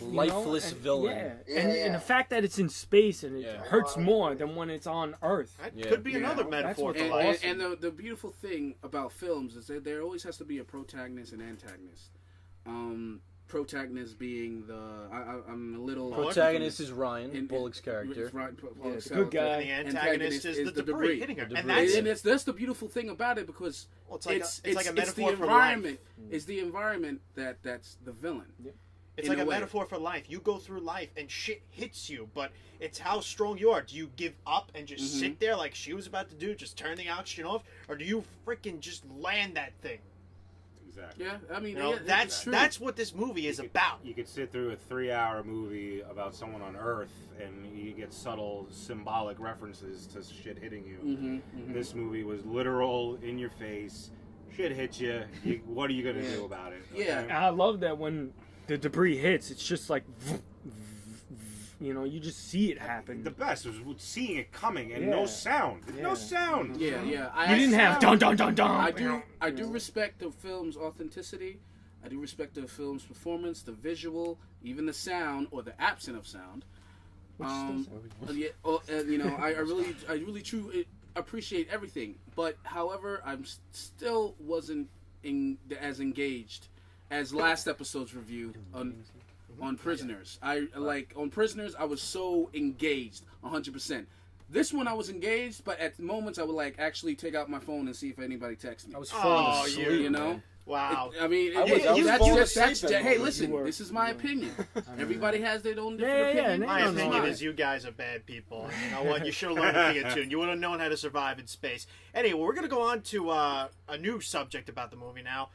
Lifeless and, villain. Yeah. Yeah, and, yeah. and the fact that it's in space and it Yeah. hurts more than when it's on Earth. That Yeah. could be Yeah. another That's metaphor what's for And, life. awesome. the beautiful thing about films is that there always has to be a protagonist and antagonist. Protagonist being I'm a little Protagonist is Ryan, In- Bullock's character. Right, Yeah, Bullock's the good character. guy. And the antagonist is the debris hitting her. Debris. And that's, And that's the beautiful thing about it because well, it's like it's a the metaphor for life. environment. It's the environment that's the villain. It's in like a way. metaphor for life. You go through life and shit hits you, but it's how strong you are. Do you give up and just Mm-hmm. sit there like she was about to do, just turn the oxygen off? Or do you freaking just land that thing? Exactly. Yeah, I mean You know, yeah, that's true. that's what this movie is about. You could sit through a 3-hour movie about someone on Earth, and you get subtle symbolic references to shit hitting you. Mm-hmm. This movie was literal, in your face. Shit hit you. What are you gonna do about it? Yeah. And I love that when the debris hits, it's just like, you just see it happen. The best was seeing it coming and Yeah. no sound. Yeah. No sound. Yeah, yeah. You didn't have dun dun dun dun. I do respect the film's authenticity. I do respect the film's performance, the visual, even the sound or the absence of sound. I really truly appreciate everything. But however, I'm still wasn't as engaged as last episode's review on Prisoners. On Prisoners, I was so engaged, 100%. This one I was engaged, but at moments I would actually take out my phone and see if anybody texted me. I was falling Oh, asleep. You know? man. Wow. I mean, I was falling asleep at hey, moments. listen, You were. this is my opinion. Everybody has their own different Yeah, opinion. yeah, My no, opinion no. is you guys are bad people. And you know what? You should have learned a thing or two. And you would have known how to survive in space. Anyway, we're going to go on to a new subject about the movie now.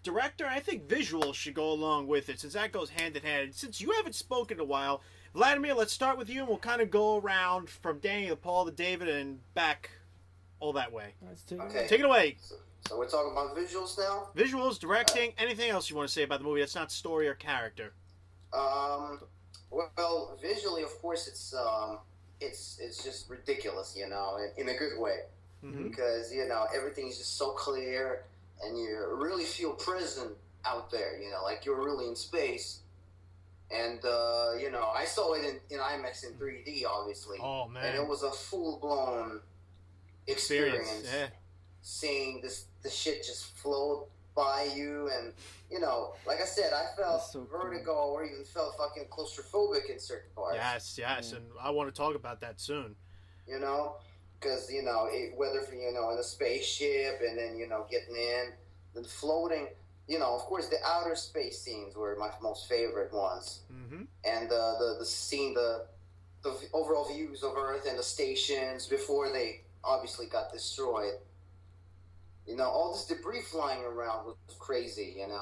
Director, I think visuals should go along with it, since that goes hand in hand. Since you haven't spoken in a while, Vladimir, let's start with you, and we'll kind of go around from Danny to Paul to David and back all that way. Okay. Take it away. So we're talking about visuals now. Visuals, directing, anything else you want to say about the movie that's not story or character? Well, visually, of course, it's just ridiculous, in a good way, because everything's just so clear, and you really feel present out there, like you're really in space. And I saw it in IMAX in 3D, obviously. Oh, man. And it was a full blown experience. Yeah. Seeing the shit just float by you, and like I said, I felt That's so cool. vertigo, or even felt fucking claustrophobic in certain parts. Yes, and I want to talk about that soon. Because whether in a spaceship, and then getting in, then floating. Of course, the outer space scenes were my most favorite ones, and the scene, the overall views of Earth and the stations before they obviously got destroyed. All this debris flying around was crazy, and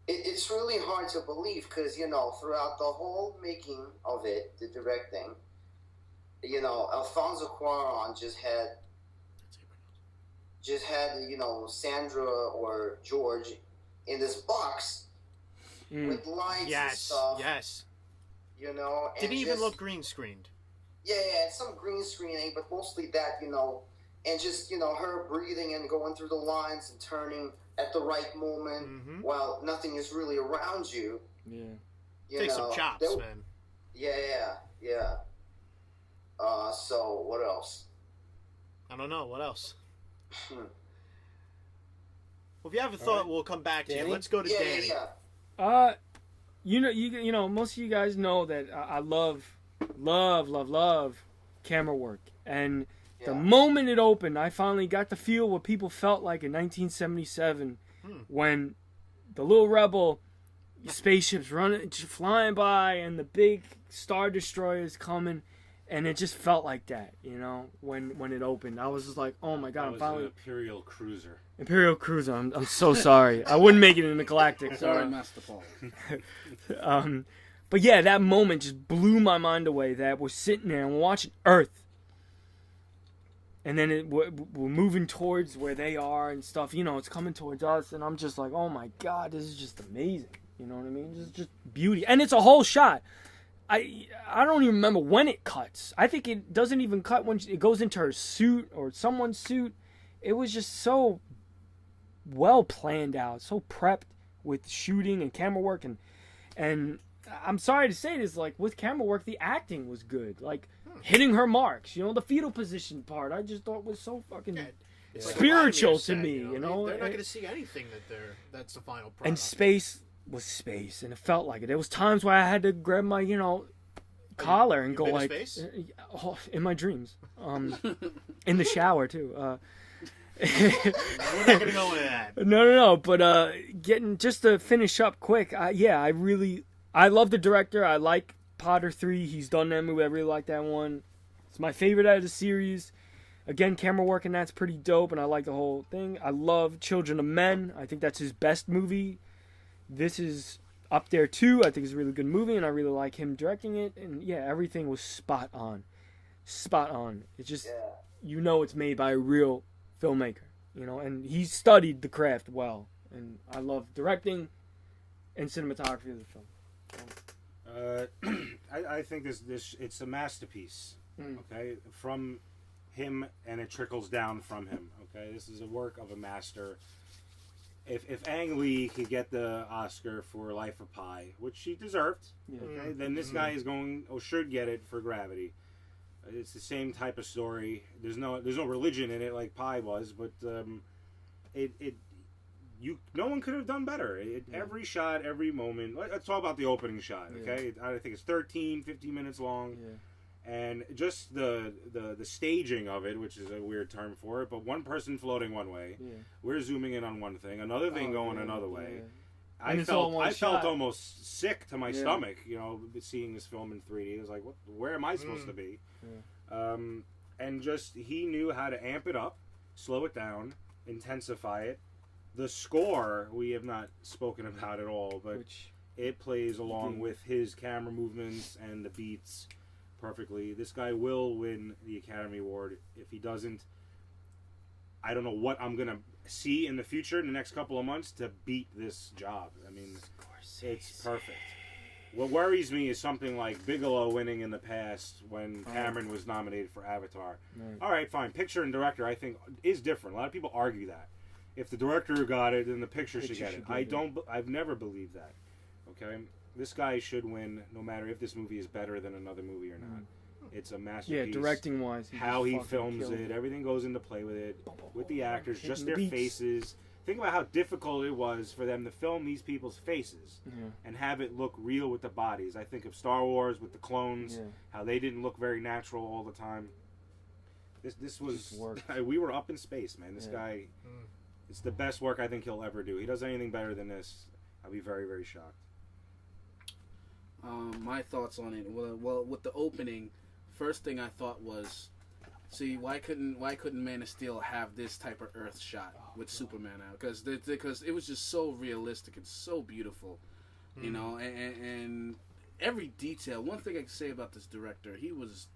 it's really hard to believe because, throughout the whole making of it, the directing, Alfonso Cuaron just had, Sandra or George in this box with lights and Yes, stuff. yes. And Didn't even just- look green screened. Yeah, and some green screening, but mostly that, and just, her breathing and going through the lines and turning at the right moment while nothing is really around you. Yeah. Take some chops, There- man. Yeah. So, what else? I don't know. What else? Hmm. Well, if you have a thought, we'll come back to you. Danny? Let's go to Danny. Yeah. Most of you guys know that I love camera work, and the moment it opened, I finally got to feel what people felt like in 1977 when the little rebel spaceships flying by and the big star destroyers coming, and it just felt like that, when it opened. I was just like, oh my god, That I'm was finally an Imperial Cruiser. Imperial Cruiser. I'm so sorry. I wouldn't make it in the Galactic. Sorry, Master Paul. But yeah, that moment just blew my mind away. That we're sitting there and we're watching Earth, and then we're moving towards where they are and stuff. You know, it's coming towards us, and I'm just like, oh my god, this is just amazing. You know what I mean? This is just beauty, and it's a whole shot. I don't even remember when it cuts. I think it doesn't even cut when it goes into her suit or someone's suit. It was just so well planned out, so prepped with shooting and camera work, and I'm sorry to say this, like with camera work, the acting was good, like hitting her marks. You know, the fetal position part, I just thought was so fucking spiritual like to me. You know, they're not going to see anything that's the final product. And space was space, and it felt like it. There was times where I had to grab my, collar and go like, space? In my dreams, in the shower too. We're not going to go into that. No. But getting just to finish up quick, I love the director. I like Potter 3. He's done that movie. I really like that one. It's my favorite out of the series. Again, camera work and that's pretty dope, and I like the whole thing. I love Children of Men. I think that's his best movie. This is up there too. I think it's a really good movie, and I really like him directing it. And yeah, everything was spot on. Spot on. It's just, it's made by a real filmmaker, and he studied the craft well. And I love directing and cinematography of the film. I think this it's a masterpiece. Okay, from him, and it trickles down from him. Okay, this is a work of a master. If Ang Lee could get the Oscar for Life of Pi, which he deserved, okay, then this guy should get it for Gravity. It's the same type of story. There's no religion in it like Pi was, but no one could have done better. Every shot, every moment. Let's talk about the opening shot, okay? I think it's 15 minutes long. Yeah. And just the staging of it, which is a weird term for it, but one person floating one way. Yeah. We're zooming in on one thing, another thing going another way. Yeah. I felt almost sick to my stomach, seeing this film in 3D. It was like, where am I supposed to be? Yeah. And just, he knew how to amp it up, slow it down, intensify it. The score, we have not spoken about at all, but it plays along with his camera movements and the beats perfectly. This guy will win the Academy Award. If he doesn't, I don't know what I'm going to see in the future, in the next couple of months, to beat this job. I mean, it's perfect. What worries me is something like Bigelow winning in the past when Cameron was nominated for Avatar. Right. All right, fine. Picture and director, I think, is different. A lot of people argue that. If the director got it, then the picture should get it. I've never believed that. Okay? This guy should win no matter if this movie is better than another movie or not. It's a masterpiece. Yeah, directing wise. How he films it, everything goes into play with it, with the actors, just their faces. Think about how difficult it was for them to film these people's faces and have it look real with the bodies. I think of Star Wars with the clones, how they didn't look very natural all the time. This was, we were up in space, man. This guy, it's the best work I think he'll ever do. He does anything better than this, I'll be very, very shocked. My thoughts on it. Well, with the opening, first thing I thought was, see, why couldn't Man of Steel have this type of Earth shot with Superman out? Because it was just so realistic and so beautiful, and every detail. One thing I can say about this director, he was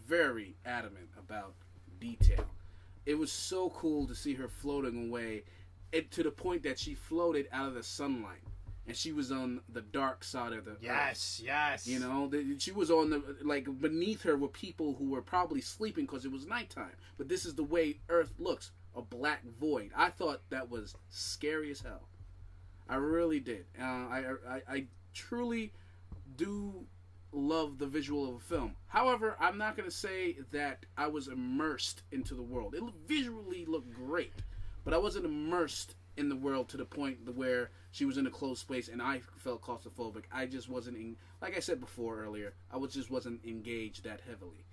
very adamant about detail. It was so cool to see her floating away, to the point that she floated out of the sunlight. And she was on the dark side of the earth. Yes. She was on beneath her were people who were probably sleeping because it was nighttime. But this is the way Earth looks, a black void. I thought that was scary as hell. I really did. I truly do love the visual of a film. However, I'm not going to say that I was immersed into the world. It visually looked great, but I wasn't immersed in the world to the point where she was in a closed space and I felt claustrophobic. I just wasn't like I said before earlier, just wasn't engaged that heavily.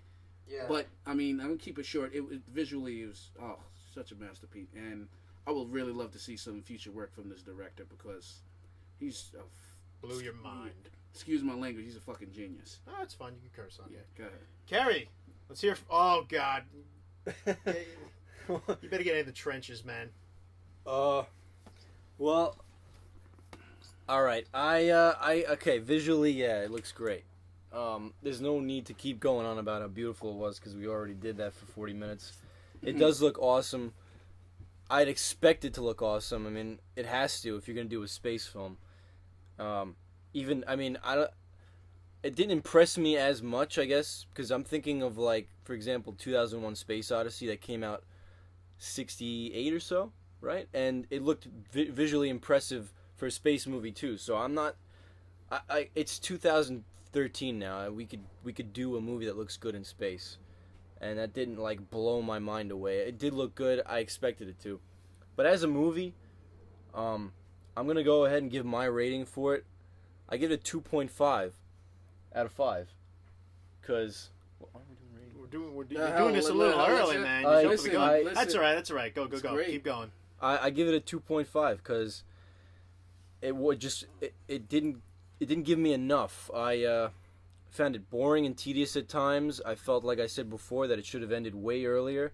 Yeah. But I mean, I'm gonna keep it short. It visually was such a masterpiece, and I would really love to see some future work from this director because he's blew your mind. Excuse my language. He's a fucking genius. Oh, it's fine. You can curse on it. Go ahead. Kerry, let's hear. Oh God. You better get in the trenches, man. Well, all right. Okay. Visually, it looks great. There's no need to keep going on about how beautiful it was because we already did that for 40 minutes. It does look awesome. I'd expect it to look awesome. I mean, it has to if you're gonna do a space film. It didn't impress me as much, I guess, because I'm thinking of, like, for example, 2001: Space Odyssey that came out 68 or so, right? And it looked visually impressive for a space movie too. So I'm not. It's 2013 now. We could do a movie that looks good in space, and that didn't like blow my mind away. It did look good. I expected it to, but as a movie, I'm gonna go ahead and give my rating for it. I give it a 2.5 out of 5, because. You're doing this a little early, man. That's all right. That's all right. Go. Great. Keep going. I give it a 2.5 because it didn't give me enough. I found it boring and tedious at times. I felt, like I said before, that it should have ended way earlier.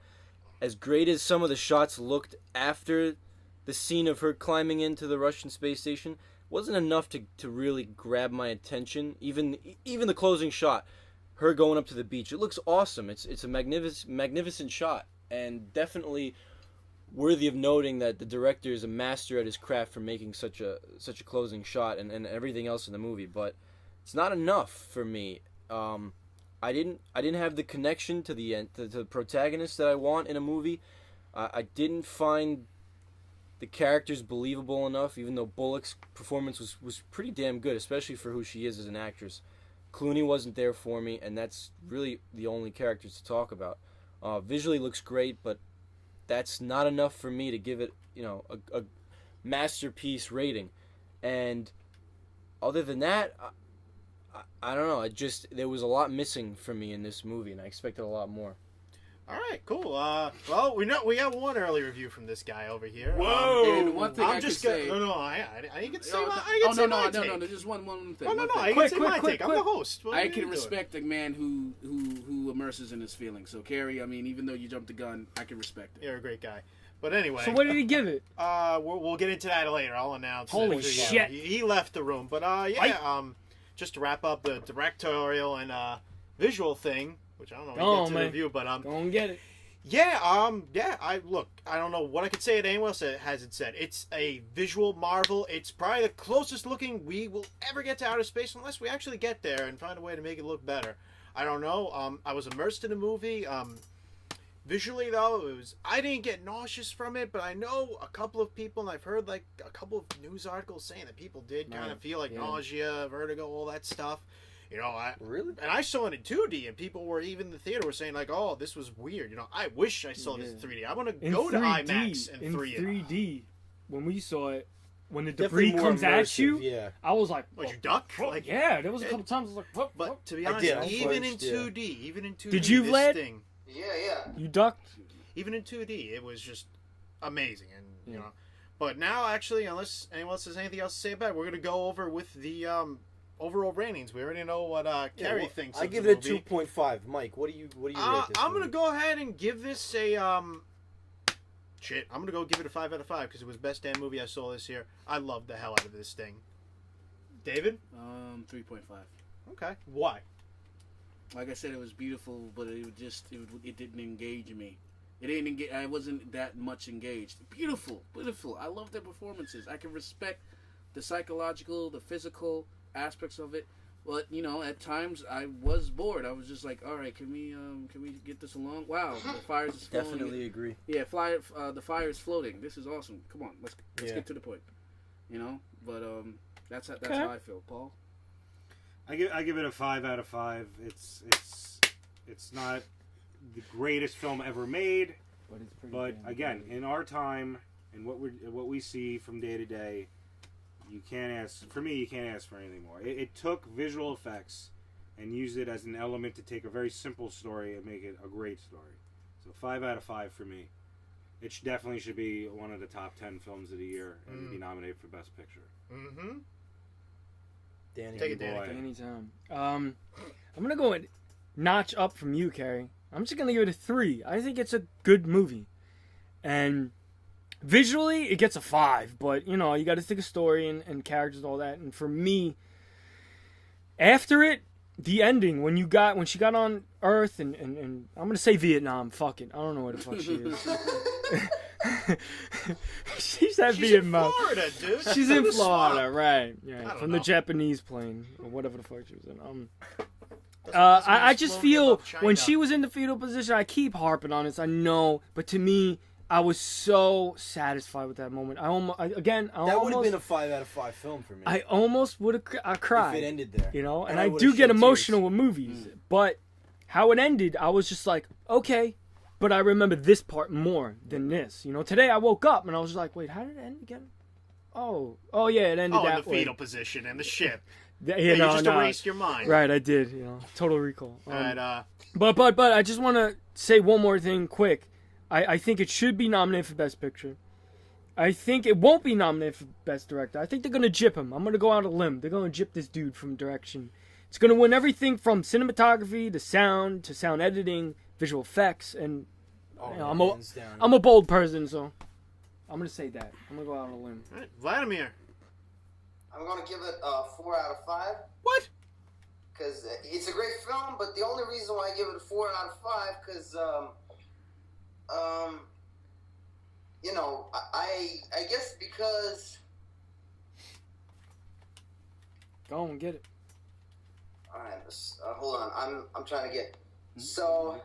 As great as some of the shots looked after the scene of her climbing into the Russian space station, wasn't enough to really grab my attention. Even the closing shot, her going up to the beach, it looks awesome. It's a magnificent shot, and definitely worthy of noting that the director is a master at his craft for making such a closing shot and everything else in the movie. But it's not enough for me. I didn't have the connection to the protagonist that I want in a movie. I didn't find the characters believable enough, even though Bullock's performance was pretty damn good, especially for who she is as an actress. Clooney wasn't there for me, and that's really the only characters to talk about. Visually looks great, but that's not enough for me to give it, a masterpiece rating. And other than that, I don't know. There was a lot missing for me in this movie, and I expected a lot more. All right, cool. Well, we got one early review from this guy over here. Whoa! And one thing I'm I just could say. No, I can say No, my take. no. Just one thing. Oh, no, I Quick, can say my take. I'm the host. I can respect a man who immerses in his feelings. So, Kerry, I mean, even though you jumped the gun, I can respect it. You're a great guy. But anyway. So what did he give it? We'll get into that later. I'll announce. Holy it. shit! He left the room. But just to wrap up the directorial and visual thing, which I don't know when we get to the review, but go and get it. Yeah, I don't know what I could say it anyone else hasn't said. It's a visual marvel. It's probably the closest looking we will ever get to outer space, unless we actually get there and find a way to make it look better. I don't know. I was immersed in the movie. Visually, though, I didn't get nauseous from it, but I know a couple of people, and I've heard like a couple of news articles saying that people did kind of feel like nausea, vertigo, all that stuff. Really? And I saw it in 2D, and people were even in the theater were saying like, "Oh, this was weird." I wish I saw this in 3D. I want to go to IMAX and 3D. In 3D, when we saw it, when the debris comes at you, I was like, "Would you duck?" Like, yeah, there was a couple times I was like, But to be honest, even in 2D, did you, Vlad? Yeah. You ducked. Even in 2D, it was just amazing, and But now, actually, unless anyone else has anything else to say about it, we're gonna go over with the overall ratings. We already know what Kerry thinks. I give it a 2.5. Mike, what do you rate this? I'm gonna go ahead and give this a I'm gonna go give it a 5 out of 5 because it was best damn movie I saw this year. I loved the hell out of this thing. David? 3.5. Okay. Why? Like I said, it was beautiful, but it didn't engage me. It didn't engage. I wasn't that much engaged. Beautiful. I love their performances. I can respect the psychological, the physical aspects of it, but at times I was bored. I was just like, all right, can we get this along? Wow, the fire is floating. Definitely agree. Yeah, the fire is floating. This is awesome. Come on, let's get to the point. But that's how I feel. Paul, I give it a 5 out of 5. It's not the greatest film ever made, but again, in our time and what we see from day to day. You can't ask for anything more. It took visual effects and used it as an element to take a very simple story and make it a great story. So 5 out of 5 for me. It definitely should be one of the top 10 films of the year and be nominated for Best Picture. Mm-hmm. Danny, take it, Danny. Anytime. I'm gonna go a notch up from you, Kerry. I'm just gonna give it a 3. I think it's a good movie, and visually, it gets a 5, but, you got to think of story and characters and all that. And for me, after it, the ending when she got on Earth and I'm gonna say Vietnam. Fuck it, I don't know where the fuck she is. She's at Vietnam. In Florida, dude. She's in Florida, right? From the know. Japanese plane or whatever the fuck she was in. I just feel when she was in the fetal position, I keep harping on this. I know, but to me, I was so satisfied with that moment. I would have been a 5 out of 5 film for me. I almost would have cried. If it ended there. You know, and I I would've do get shed emotional tears. with movies, but how it ended, I was just like, okay, but I remember this part more than this. You know, today I woke up and I was like, wait, how did it end again? Oh yeah, it ended in that the way. fetal position and the ship. You just erased your mind. Right, I did. You know, total recall. Right, But I just want to say one more thing quick. I think it should be nominated for Best Picture. I think it won't be nominated for Best Director. I think they're going to gyp him. I'm going to go out on a limb. They're going to gyp this dude from direction. It's going to win everything from cinematography to sound editing, visual effects, and you know, I'm a bold person, so I'm going to say that. I'm going to go out on a limb. all right, Vladimir. I'm gonna give it a 4 out of 5. What? Because it's a great film, but the only reason why I give it a 4 out of 5, because you know, I guess because. Go on, get it. All right, hold on. I'm trying to get. So.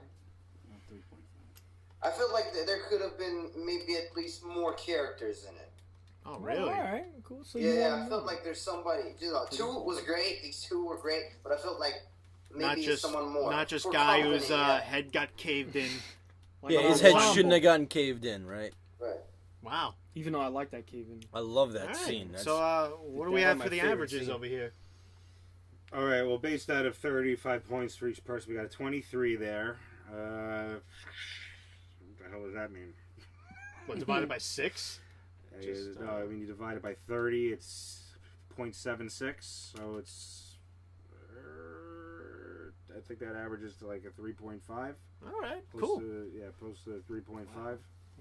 I feel like there could have been maybe at least more characters in it. Oh, really? All right, cool. So Yeah, I felt like there's somebody. You know, 2 was great. These 2 were great, but I felt like maybe someone more. Not just For guy company, whose yeah. head got caved in. Yeah, his head shouldn't have gotten caved in, right? Right. Wow. Even though I like that cave in. I love that All right. scene. That's, So, what do we one have of for my the favorite averages scenes. over here? All right. Well, based out of 35 points for each person, we got a 23 there. What the hell does that mean? What, divided by 6? No, I mean you divide it by 30, it's 0.76, so it's. I think that averages to like a 3.5. All right, cool. Close to 3.5.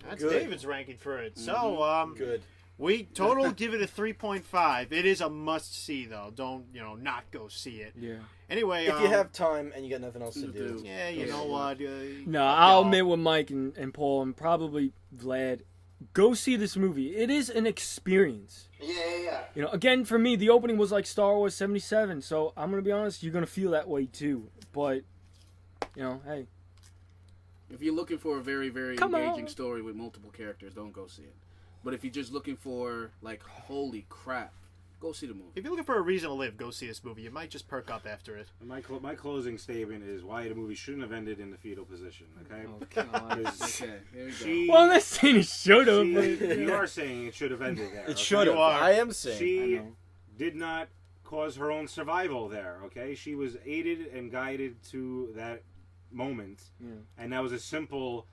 That's Good. David's ranking for it. So, good. we total give it a 3.5. It is a must-see, though. Don't, not go see it. Yeah. Anyway, If you have time and you got nothing else to You do. do. yeah, you know what? No, I'll admit with Mike and Paul and probably Vlad, go see this movie. It is an experience. Yeah. You know, again, for me, the opening was like Star Wars 77, so I'm going to be honest, you're going to feel that way too. But, hey. If you're looking for a very, very Come engaging on. story with multiple characters, don't go see it. But if you're just looking for, like, holy crap, go see the movie. If you're looking for a reason to live, go see this movie. You might just perk up after it. My closing statement is why the movie shouldn't have ended in the fetal position. Okay. Oh, God. Okay, here we go. She, Well, I'm not saying it should have. you are saying it should have ended there. It should have. You are. I am saying. I She know. did not cause her own survival there. Okay, she was aided and guided to that moment, Yeah. and that was a simple,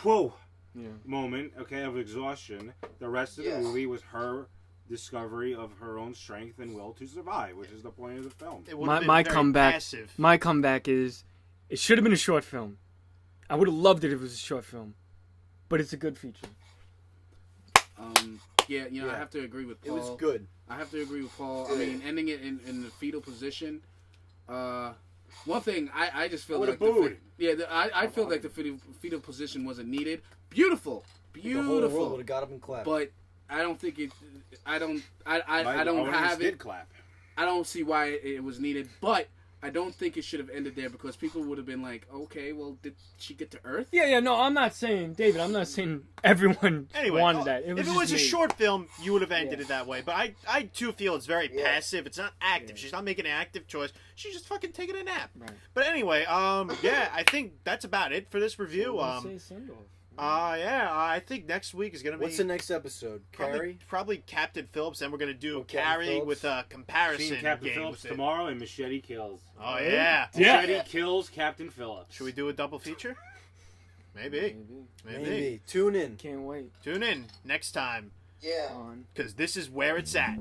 whoa, Yeah. moment. Okay, of exhaustion. The rest of the Yes. movie was her discovery of her own strength and will to survive, which is the point of the film. It would My have been my very comeback. passive. My comeback is, it should have been a short film. I would have loved it if it was a short film, but it's a good feature. Yeah, I Yeah. have to agree with It Paul. was good. I have to agree with Paul. I mean, ending it in the fetal position. One thing I just feel would've like booed. I feel like the fetal position wasn't needed. Beautiful, The whole world would beautiful. have got up and clapped. But I don't think it. I don't My have audience it. did clap. I don't see why it was needed, but I don't think it should have ended there because people would have been like, okay, well, did she get to Earth? Yeah, no, I'm not saying, David, I'm not saying everyone Anyway, wanted that. if it just was a me. short film, you would have ended it that way. But I too feel it's very Yeah. passive. It's not active. She's not making an active choice. She's just fucking taking a nap. Right. But anyway, yeah, I think that's about it for this review. Let's say send-off. Yeah, I think next week is gonna be What's the next episode? Carrie? probably Captain Phillips. Then we're gonna do Captain Carrie Phillips. with a comparison Seeing Captain game Phillips with it. tomorrow and Machete Kills. Oh yeah. Yeah. Machete kills Captain Phillips. Should we do a double feature? Maybe. Maybe. Tune in. Can't wait. Tune in next time Yeah. On. because this is where it's at.